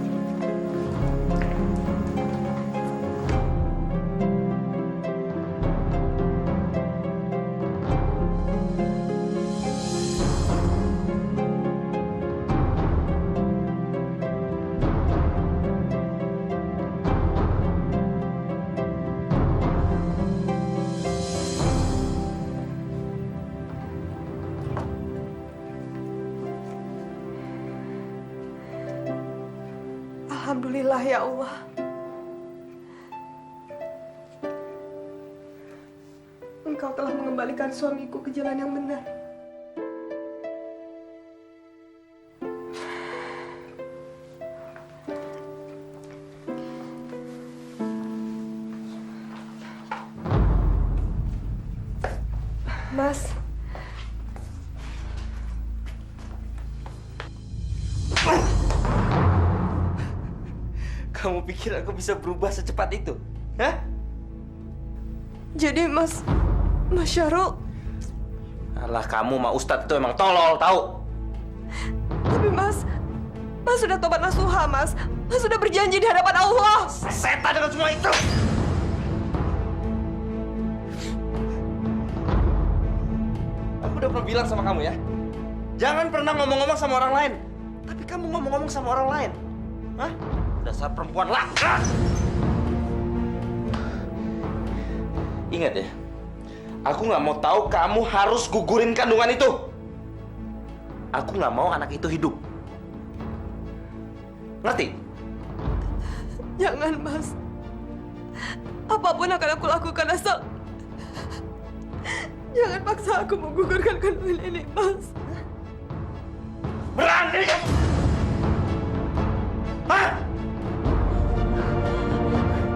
Alhamdulillah ya Allah. Engkau telah mengembalikan suamiku ke jalan yang benar. Mas, Kamu pikir aku bisa berubah secepat itu? Hah? jadi Mas Syarul, Alah, kamu mah Ustadz itu emang tolol, tahu? tapi Mas sudah tobat nasuha, Mas sudah berjanji di hadapan Allah. Setan dengan semua itu! Aku udah pernah bilang sama kamu ya, jangan pernah ngomong-ngomong sama orang lain. Tapi kamu ngomong-ngomong sama orang lain. Hah? Dasar perempuan laknat! Ingat ya, aku nggak mau tahu kamu harus gugurin kandungan itu. Aku nggak mau anak itu hidup. Ngerti? Jangan, Mas. Apapun akan aku lakukan asal jangan paksa aku menggugurkan kandungan ini, Mas. Berani kamu? Hah?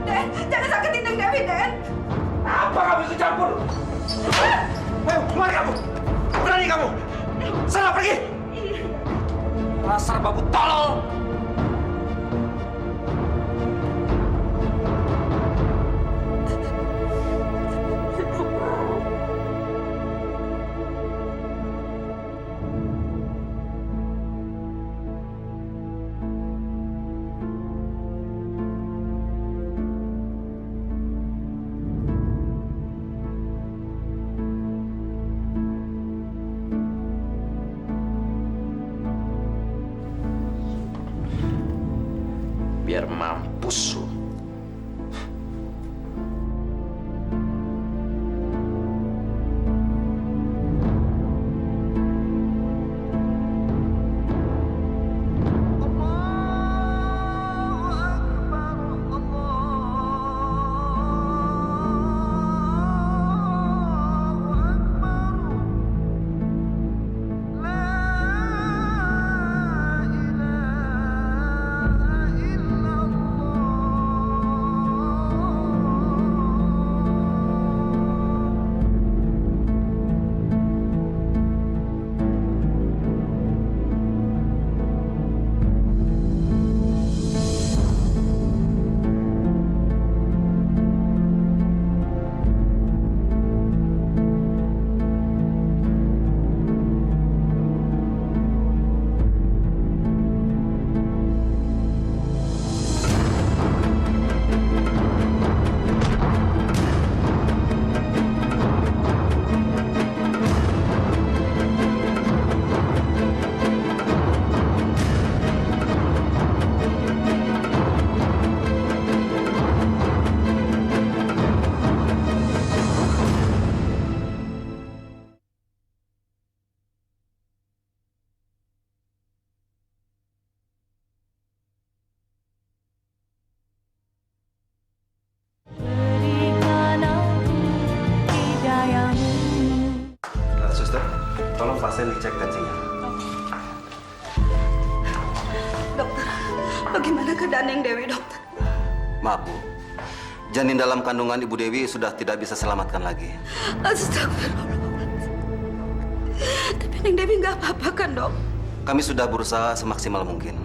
Den, jangan sakitin Neng Dewi, Den. Apa kamu ikut campur? Ayo, kemana kamu? Berani kamu? Sana pergi! Dasar babu tolol! Biar mampus lu. pasien dicek tensinya. Dokter, bagaimana keadaan Neng Dewi, dokter? Maaf, Bu. Janin dalam kandungan Ibu Dewi sudah tidak bisa selamatkan lagi. Astagfirullahaladzim. Tapi Neng Dewi nggak apa-apa kan, dok? Kami sudah berusaha semaksimal mungkin.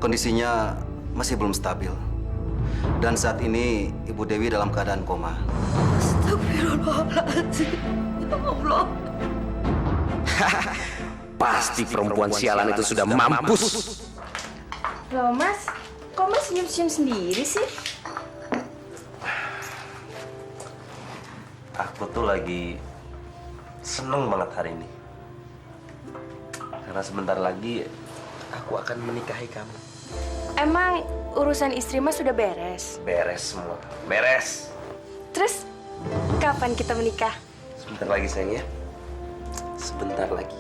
Kondisinya masih belum stabil. Dan saat ini Ibu Dewi dalam keadaan koma. Astagfirullahaladzim. Ya Allah. Pasti perempuan sialan itu sudah mampus. Loh mas, kok mas senyum-senyum sendiri sih? Aku tuh lagi seneng banget hari ini. Karena sebentar lagi aku akan menikahi kamu. Emang urusan istri mas sudah beres? Beres semua. Beres. Terus kapan kita menikah? Sebentar lagi sayang ya. Sebentar lagi.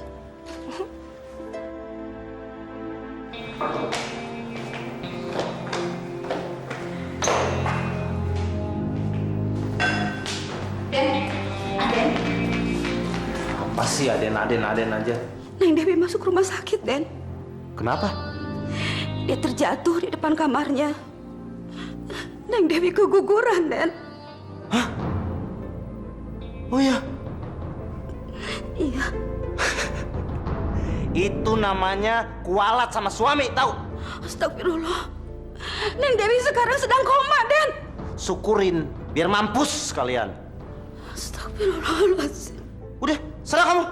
Apa sih Aden aja? Neng Dewi masuk rumah sakit, Den. Kenapa? Dia terjatuh di depan kamarnya. Neng Dewi keguguran, Den. Oh ya? Iya. Itu namanya kualat sama suami, tahu? Astagfirullah. Neng Dewi sekarang sedang koma, Den. Syukurin, biar mampus kalian. Astagfirullahaladzim. Udah, serah kamu.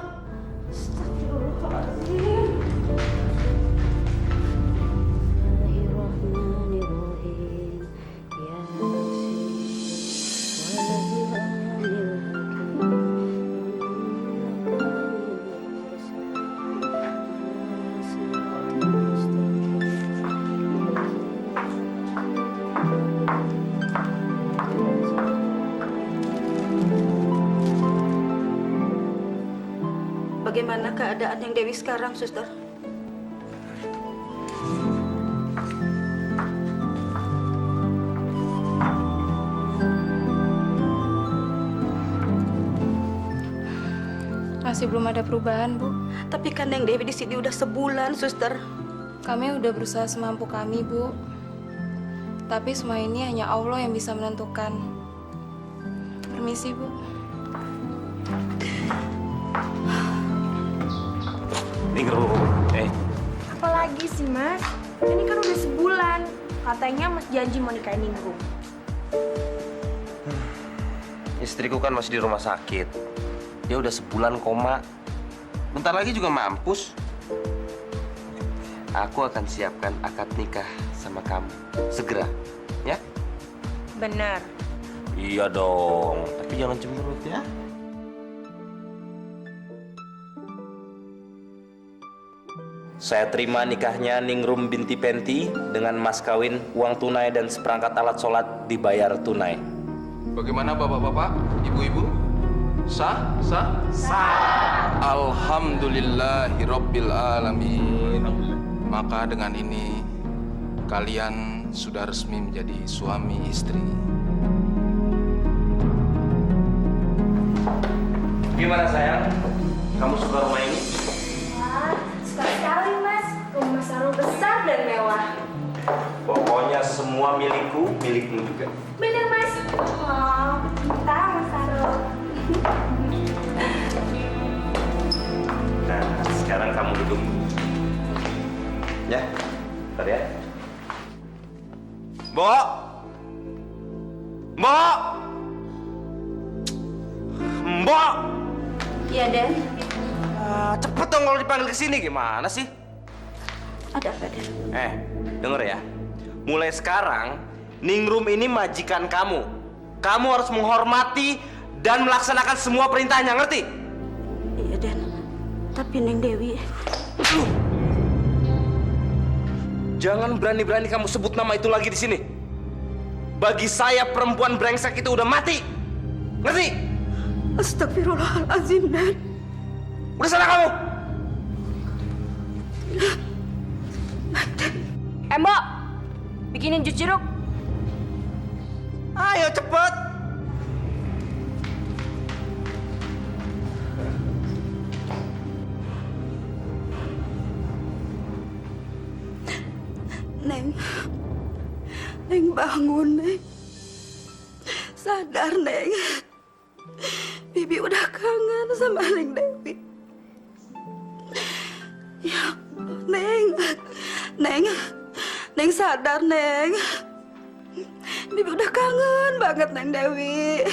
Bagaimana keadaan Neng Dewi sekarang, suster? Masih belum ada perubahan, Bu. Tapi kan Neng Dewi di sini udah sebulan, suster. Kami udah berusaha semampu kami, Bu. Tapi semua ini hanya Allah yang bisa menentukan. Permisi, Bu. Ningrum, Apalagi sih, Mas? Ini kan udah sebulan. Katanya Mas janji mau nikahin Ningrum. Istriku kan masih di rumah sakit. Dia udah sebulan koma. Bentar lagi juga mampus. Aku akan siapkan akad nikah sama kamu. Segera, ya? Benar. Iya dong, tapi jangan cemberut ya. Saya terima nikahnya Ningrum binti Penti dengan mas kawin, uang tunai dan seperangkat alat sholat dibayar tunai. Bagaimana bapak-bapak, ibu-ibu? Sah? Sah? Sah. Alhamdulillahirabbil alamin. Maka dengan ini kalian sudah resmi menjadi suami istri. Gimana sayang? Kamu suka rumah ini? Suka sekali, Mas. Rumah Sarul besar dan mewah. Pokoknya semua milikku, milikmu juga. Bener, Mas. Oh, kita Mas Sarul. Nah, sekarang kamu duduk. Ya, bentar ya. Mbok! Mbok! Mbok! Iya, Den. Cepet dong kalau dipanggil ke sini gimana sih? Ada apa, Den? Denger ya. Mulai sekarang, Ningrum ini majikan kamu. Kamu harus menghormati dan melaksanakan semua perintahnya, ngerti? Iya, Den. Tapi Neng Dewi... Jangan berani-berani kamu sebut nama itu lagi di sini. Bagi saya perempuan brengsek itu udah mati. Ngerti? Astagfirullahaladzim, Den. Udah sana kamu. Mbok, bikinin jus jeruk. Ayo cepet. Neng. Neng bangun, Neng. Sadar, Neng. Bibi udah kangen sama Neng Dewi. Ya, Neng. Neng sadar, Neng. Bibi udah kangen banget Neng Dewi.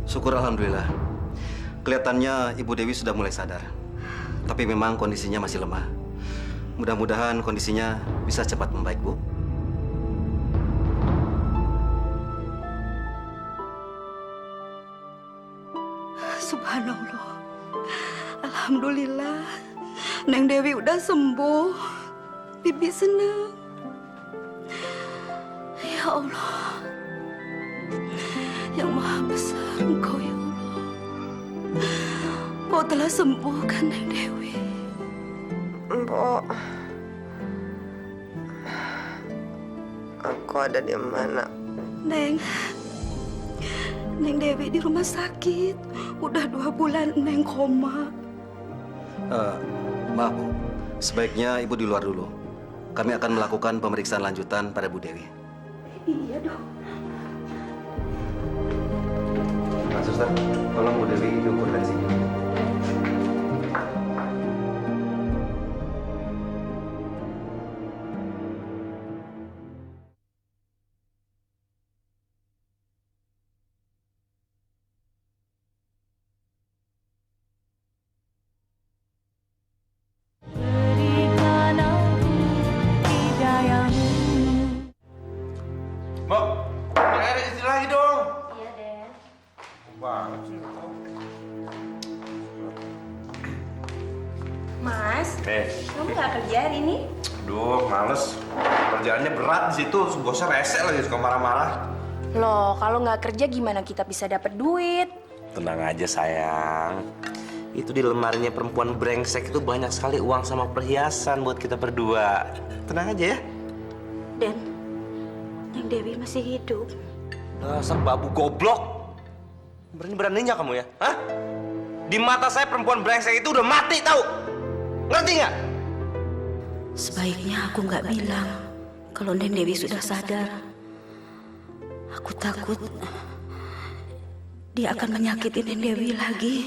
Syukur alhamdulillah. Kelihatannya Ibu Dewi sudah mulai sadar. Tapi memang kondisinya masih lemah. Mudah-mudahan kondisinya bisa cepat membaik, Bu. Subhanallah. Alhamdulillah. Neng Dewi udah sembuh. Bibi senang. Ya Allah. Yang Maha Besar Engkau ya Allah. Kau telah sembuhkan Neng Dewi. Mbok, aku ada di mana? Neng Dewi di rumah sakit. Udah 2 bulan Neng koma. Maaf, Bu. Sebaiknya Ibu di luar dulu. Kami akan melakukan pemeriksaan lanjutan pada Bu Dewi. Iya dong. Pak Suster, tolong Bu Dewi diukur tensinya. Mbak, ada istri lagi dong. Iya, Den. Banget sih. Mas, kamu nggak kerja hari ini? Aduh, males. Kerjaannya berat di situ, bosnya rese lagi suka marah-marah. Loh, kalau nggak kerja gimana kita bisa dapat duit? Tenang aja sayang. Itu di lemarinya perempuan brengsek itu banyak sekali uang sama perhiasan buat kita berdua. Tenang aja ya. Dan Neng Dewi masih hidup. Dasar babu goblok. Berani-beraninya kamu ya? Hah? Di mata saya perempuan brengsek itu udah mati tahu. Ngerti nggak? Sebaiknya aku nggak bilang kalau Neng Dewi sudah sadar. Aku takut dia akan menyakiti Neng Dewi lagi.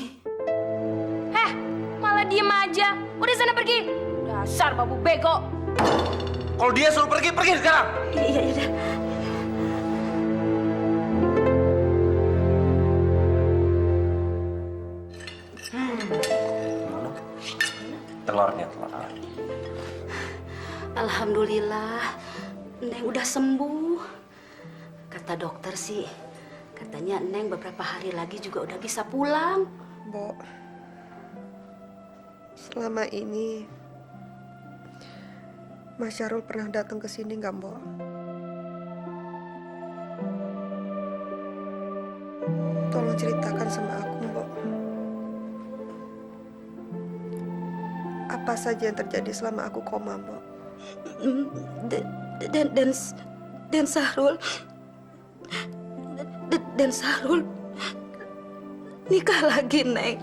Malah diem aja. Udah sana pergi. Dasar babu bego. Kalau dia suruh pergi, pergi sekarang. Iya. Telurnya. Alhamdulillah, Neng udah sembuh. Kata dokter sih, katanya Neng beberapa hari lagi juga udah bisa pulang. Mbok, selama ini Mas Syarul pernah datang ke sini nggak, Mbok? Tolong ceritakan sama aku, Mbok. Apa saja yang terjadi selama aku koma, Mbok? Dan Sahrul nikah lagi, Neng.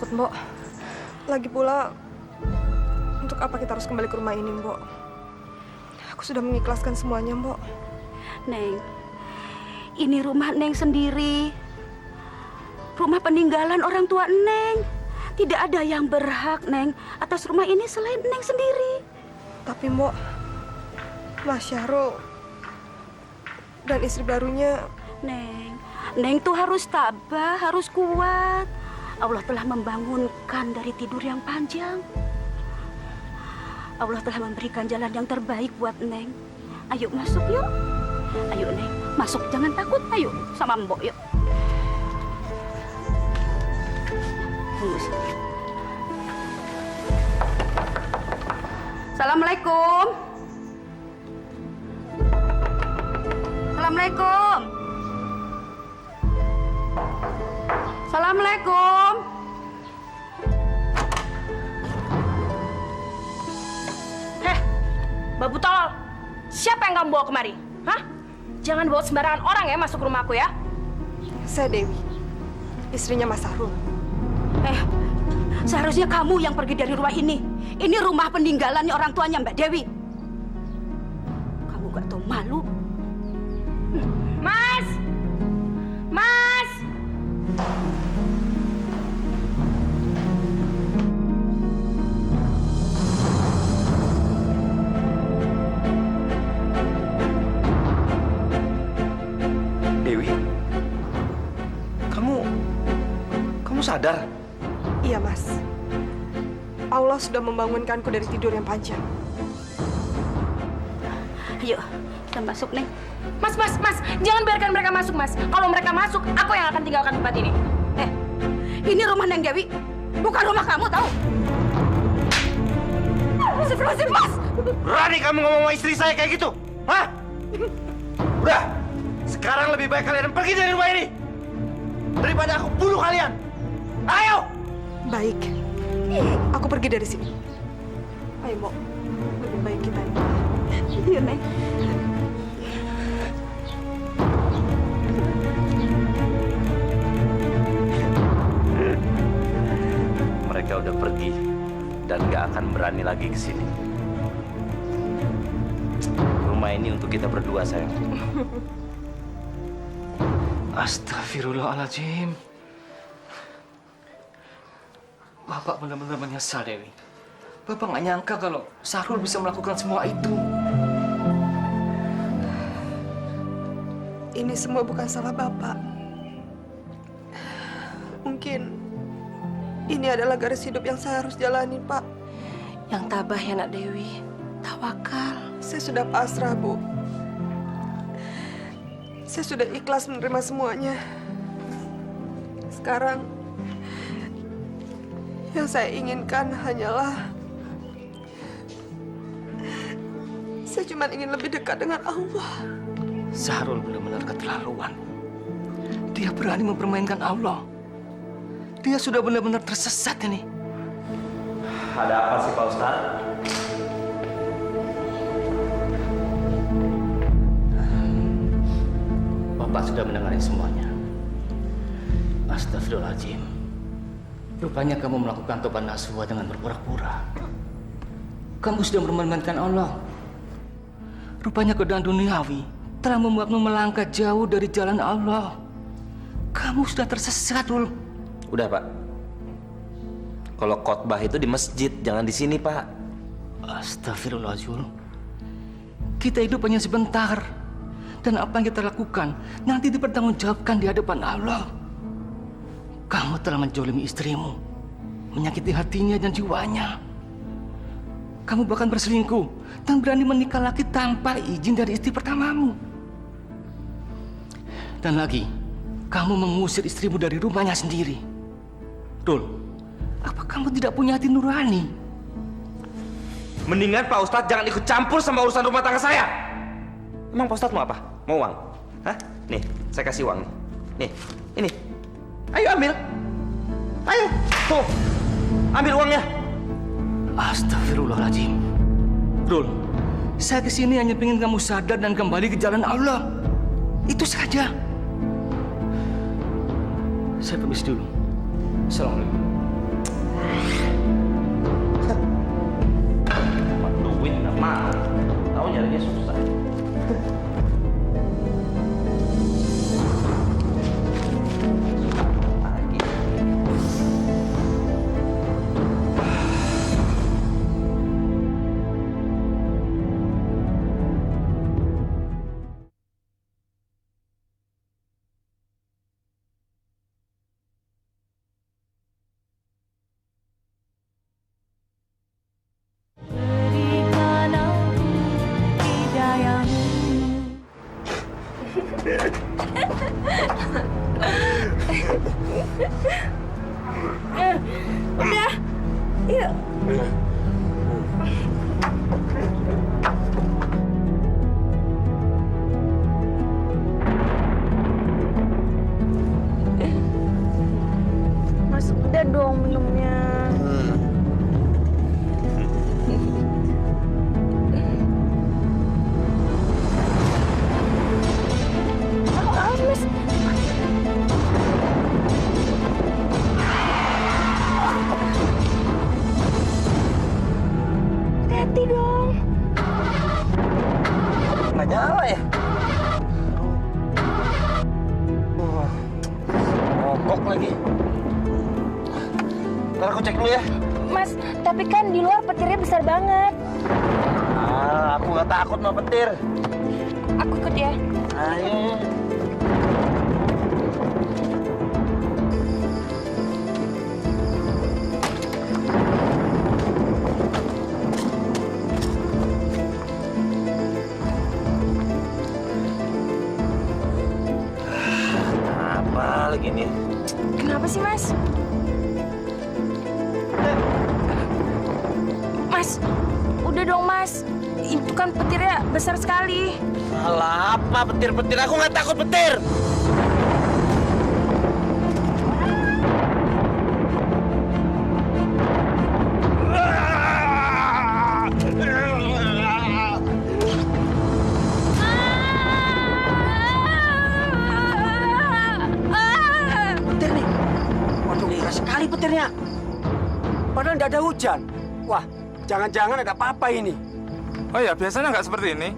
takut, Mbok. Lagi pula, untuk apa kita harus kembali ke rumah ini, Mbok? Aku sudah mengikhlaskan semuanya, Mbok. Neng, ini rumah Neng sendiri. Rumah peninggalan orang tua Neng. Tidak ada yang berhak, Neng, atas rumah ini selain Neng sendiri. Tapi, Mbok, Mas Syahrul dan istri barunya... Neng tuh harus tabah, harus kuat. Allah telah membangunkan dari tidur yang panjang. Allah telah memberikan jalan yang terbaik buat Neng. Ayo masuk yuk. Ayo Neng, masuk jangan takut. Ayo sama Mbok yuk. Tunggu sini. Assalamualaikum. Assalamualaikum. Assalamualaikum. Babu tolol. Siapa yang kamu bawa kemari? Hah? Jangan bawa sembarangan orang ya masuk rumahku ya. Saya Dewi, istrinya Mas Syahrul. Seharusnya kamu yang pergi dari rumah ini. Ini rumah peninggalannya orang tuanya Mbak Dewi. Kamu gak tahu malu? Mas! Mas! Dewi, kamu sadar? Iya, Mas. Allah sudah membangunkanku dari tidur yang panjang. Ayo, kita masuk, Neng. Mas, jangan biarkan mereka masuk, Mas. Kalau mereka masuk, aku yang akan tinggalkan tempat ini. Ini rumah Neng Dewi, bukan rumah kamu, tahu? Astagfirullahaladzim, Mas! Berani kamu ngomong sama istri saya kayak gitu? Hah? Udah, sekarang lebih baik kalian pergi dari rumah ini daripada aku bunuh kalian. Ayo! Baik, aku pergi dari sini. Ayo, Mbok. Lebih baik kita ini. Iya, Neng. Mereka udah pergi dan gak akan berani lagi ke sini. Rumah ini untuk kita berdua, sayang. Astagfirullahaladzim. Bapak benar-benar menyesal, Dewi. Bapak nggak nyangka kalau Syahrul bisa melakukan semua itu. Ini semua bukan salah Bapak. Mungkin ini adalah garis hidup yang saya harus jalani, Pak. Yang tabah ya, Nak Dewi. Tawakal. Saya sudah pasrah, Bu. Saya sudah ikhlas menerima semuanya. Sekarang, yang saya inginkan hanyalah saya cuma ingin lebih dekat dengan Allah. Syahrul benar-benar keterlaluan. Dia berani mempermainkan Allah. Dia sudah benar-benar tersesat ini. Ada apa sih, Pak Ustadz? Bapak sudah mendengar semuanya. Astagfirullahaladzim. Rupanya kamu melakukan tobat nasuha dengan berpura-pura. Kamu sudah mempermainkan Allah. Rupanya godaan duniawi telah membuatmu melangkah jauh dari jalan Allah. Kamu sudah tersesat, Rul. Udah, Pak. Kalau khotbah itu di masjid, jangan di sini, Pak. Astagfirullahaladzim. Kita hidup hanya sebentar. Dan apa yang kita lakukan nanti dipertanggungjawabkan di hadapan Allah. Kamu telah menjolimi istrimu, menyakiti hatinya dan jiwanya. Kamu bahkan berselingkuh dan berani menikah lagi tanpa izin dari istri pertamamu. Dan lagi, kamu mengusir istrimu dari rumahnya sendiri. Dul, apa kamu tidak punya hati nurani? Mendingan Pak Ustadz jangan ikut campur sama urusan rumah tangga saya. Emang Pak Ustadz mau apa? Mau uang? Hah? Nih, saya kasih uang nih. Nih, ini. Ayo ambil. Ayo. Tuh. Ambil uangnya. Astagfirullahaladzim. Rul, saya kesini hanya ingin kamu sadar dan kembali ke jalan Allah. Itu saja. Saya permisi dulu. Assalamualaikum. Duit nggak mau, tahu nyarinya susah. Lagi. Udah, yuk. Mas, udah dong minumnya. Mas. Hati dong. Nggak nyala ya? Mogok lagi. Ntar aku cek dulu ya. Mas, tapi kan di luar petirnya besar banget. Aku nggak takut sama petir. Aku ikut ya. Ayo. Apa lagi nih? Kenapa sih, Mas? Mas, udah dong, Mas. Itu kan petirnya besar sekali. Salah apa petir-petir? Aku nggak takut petir. Petir nih. Waduh, keras sekali petirnya. Padahal nggak ada hujan. Wah, jangan-jangan ada apa-apa ini. Oh ya, biasanya nggak seperti ini.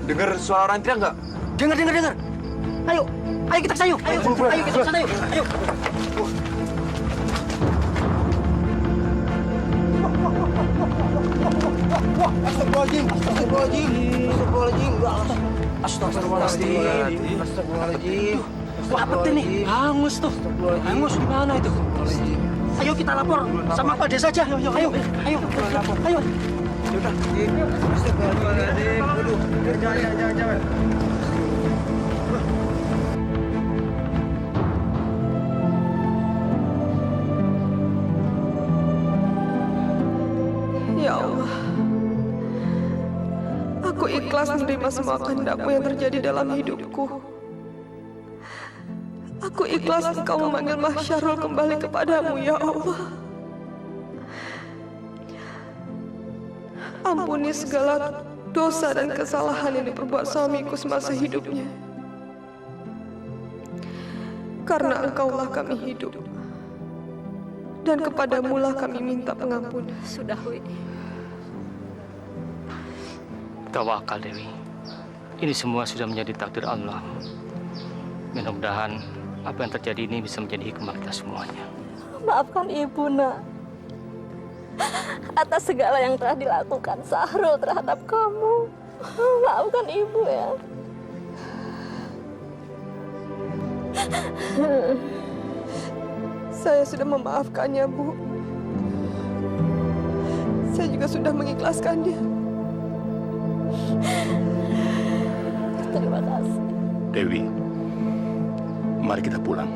Dengar suara orang teriak nggak? Dengar. Ayo kita ke sana yuk. Ayo kita ke sana yuk. Ayo. Wah, astagfirullahaladzim. Astagfirullahaladzim. Wah, petir nih. Hangus tuh. Hangus gimana itu? Ayo kita lapor sama Pak Desa aja. Ayo. Yaudah. Astagfirullahaladzim. Waduh. Jangan. Ya Allah, aku ikhlas menerima semua kehendak-Mu yang terjadi dalam hidupku. Aku ikhlas Engkau memanggil Mahsyarul kembali kepadamu, ya Allah. Ampuni segala dosa dan kesalahan yang diperbuat suamiku semasa hidupnya. Karena Engkaulah kami hidup. Dan kepadamulah kami minta pengampunan. Sudah, Wi. Tawakal, Dewi. Ini semua sudah menjadi takdir Allah. Mudah-mudahan apa yang terjadi ini bisa menjadi hikmah kita semuanya. Maafkan Ibu, Nak. Atas segala yang telah dilakukan Sahrul terhadap kamu. Maafkan Ibu ya. Saya sudah memaafkannya, Bu. Saya juga sudah mengikhlaskannya. Terima kasih. Dewi, mari kita pulang.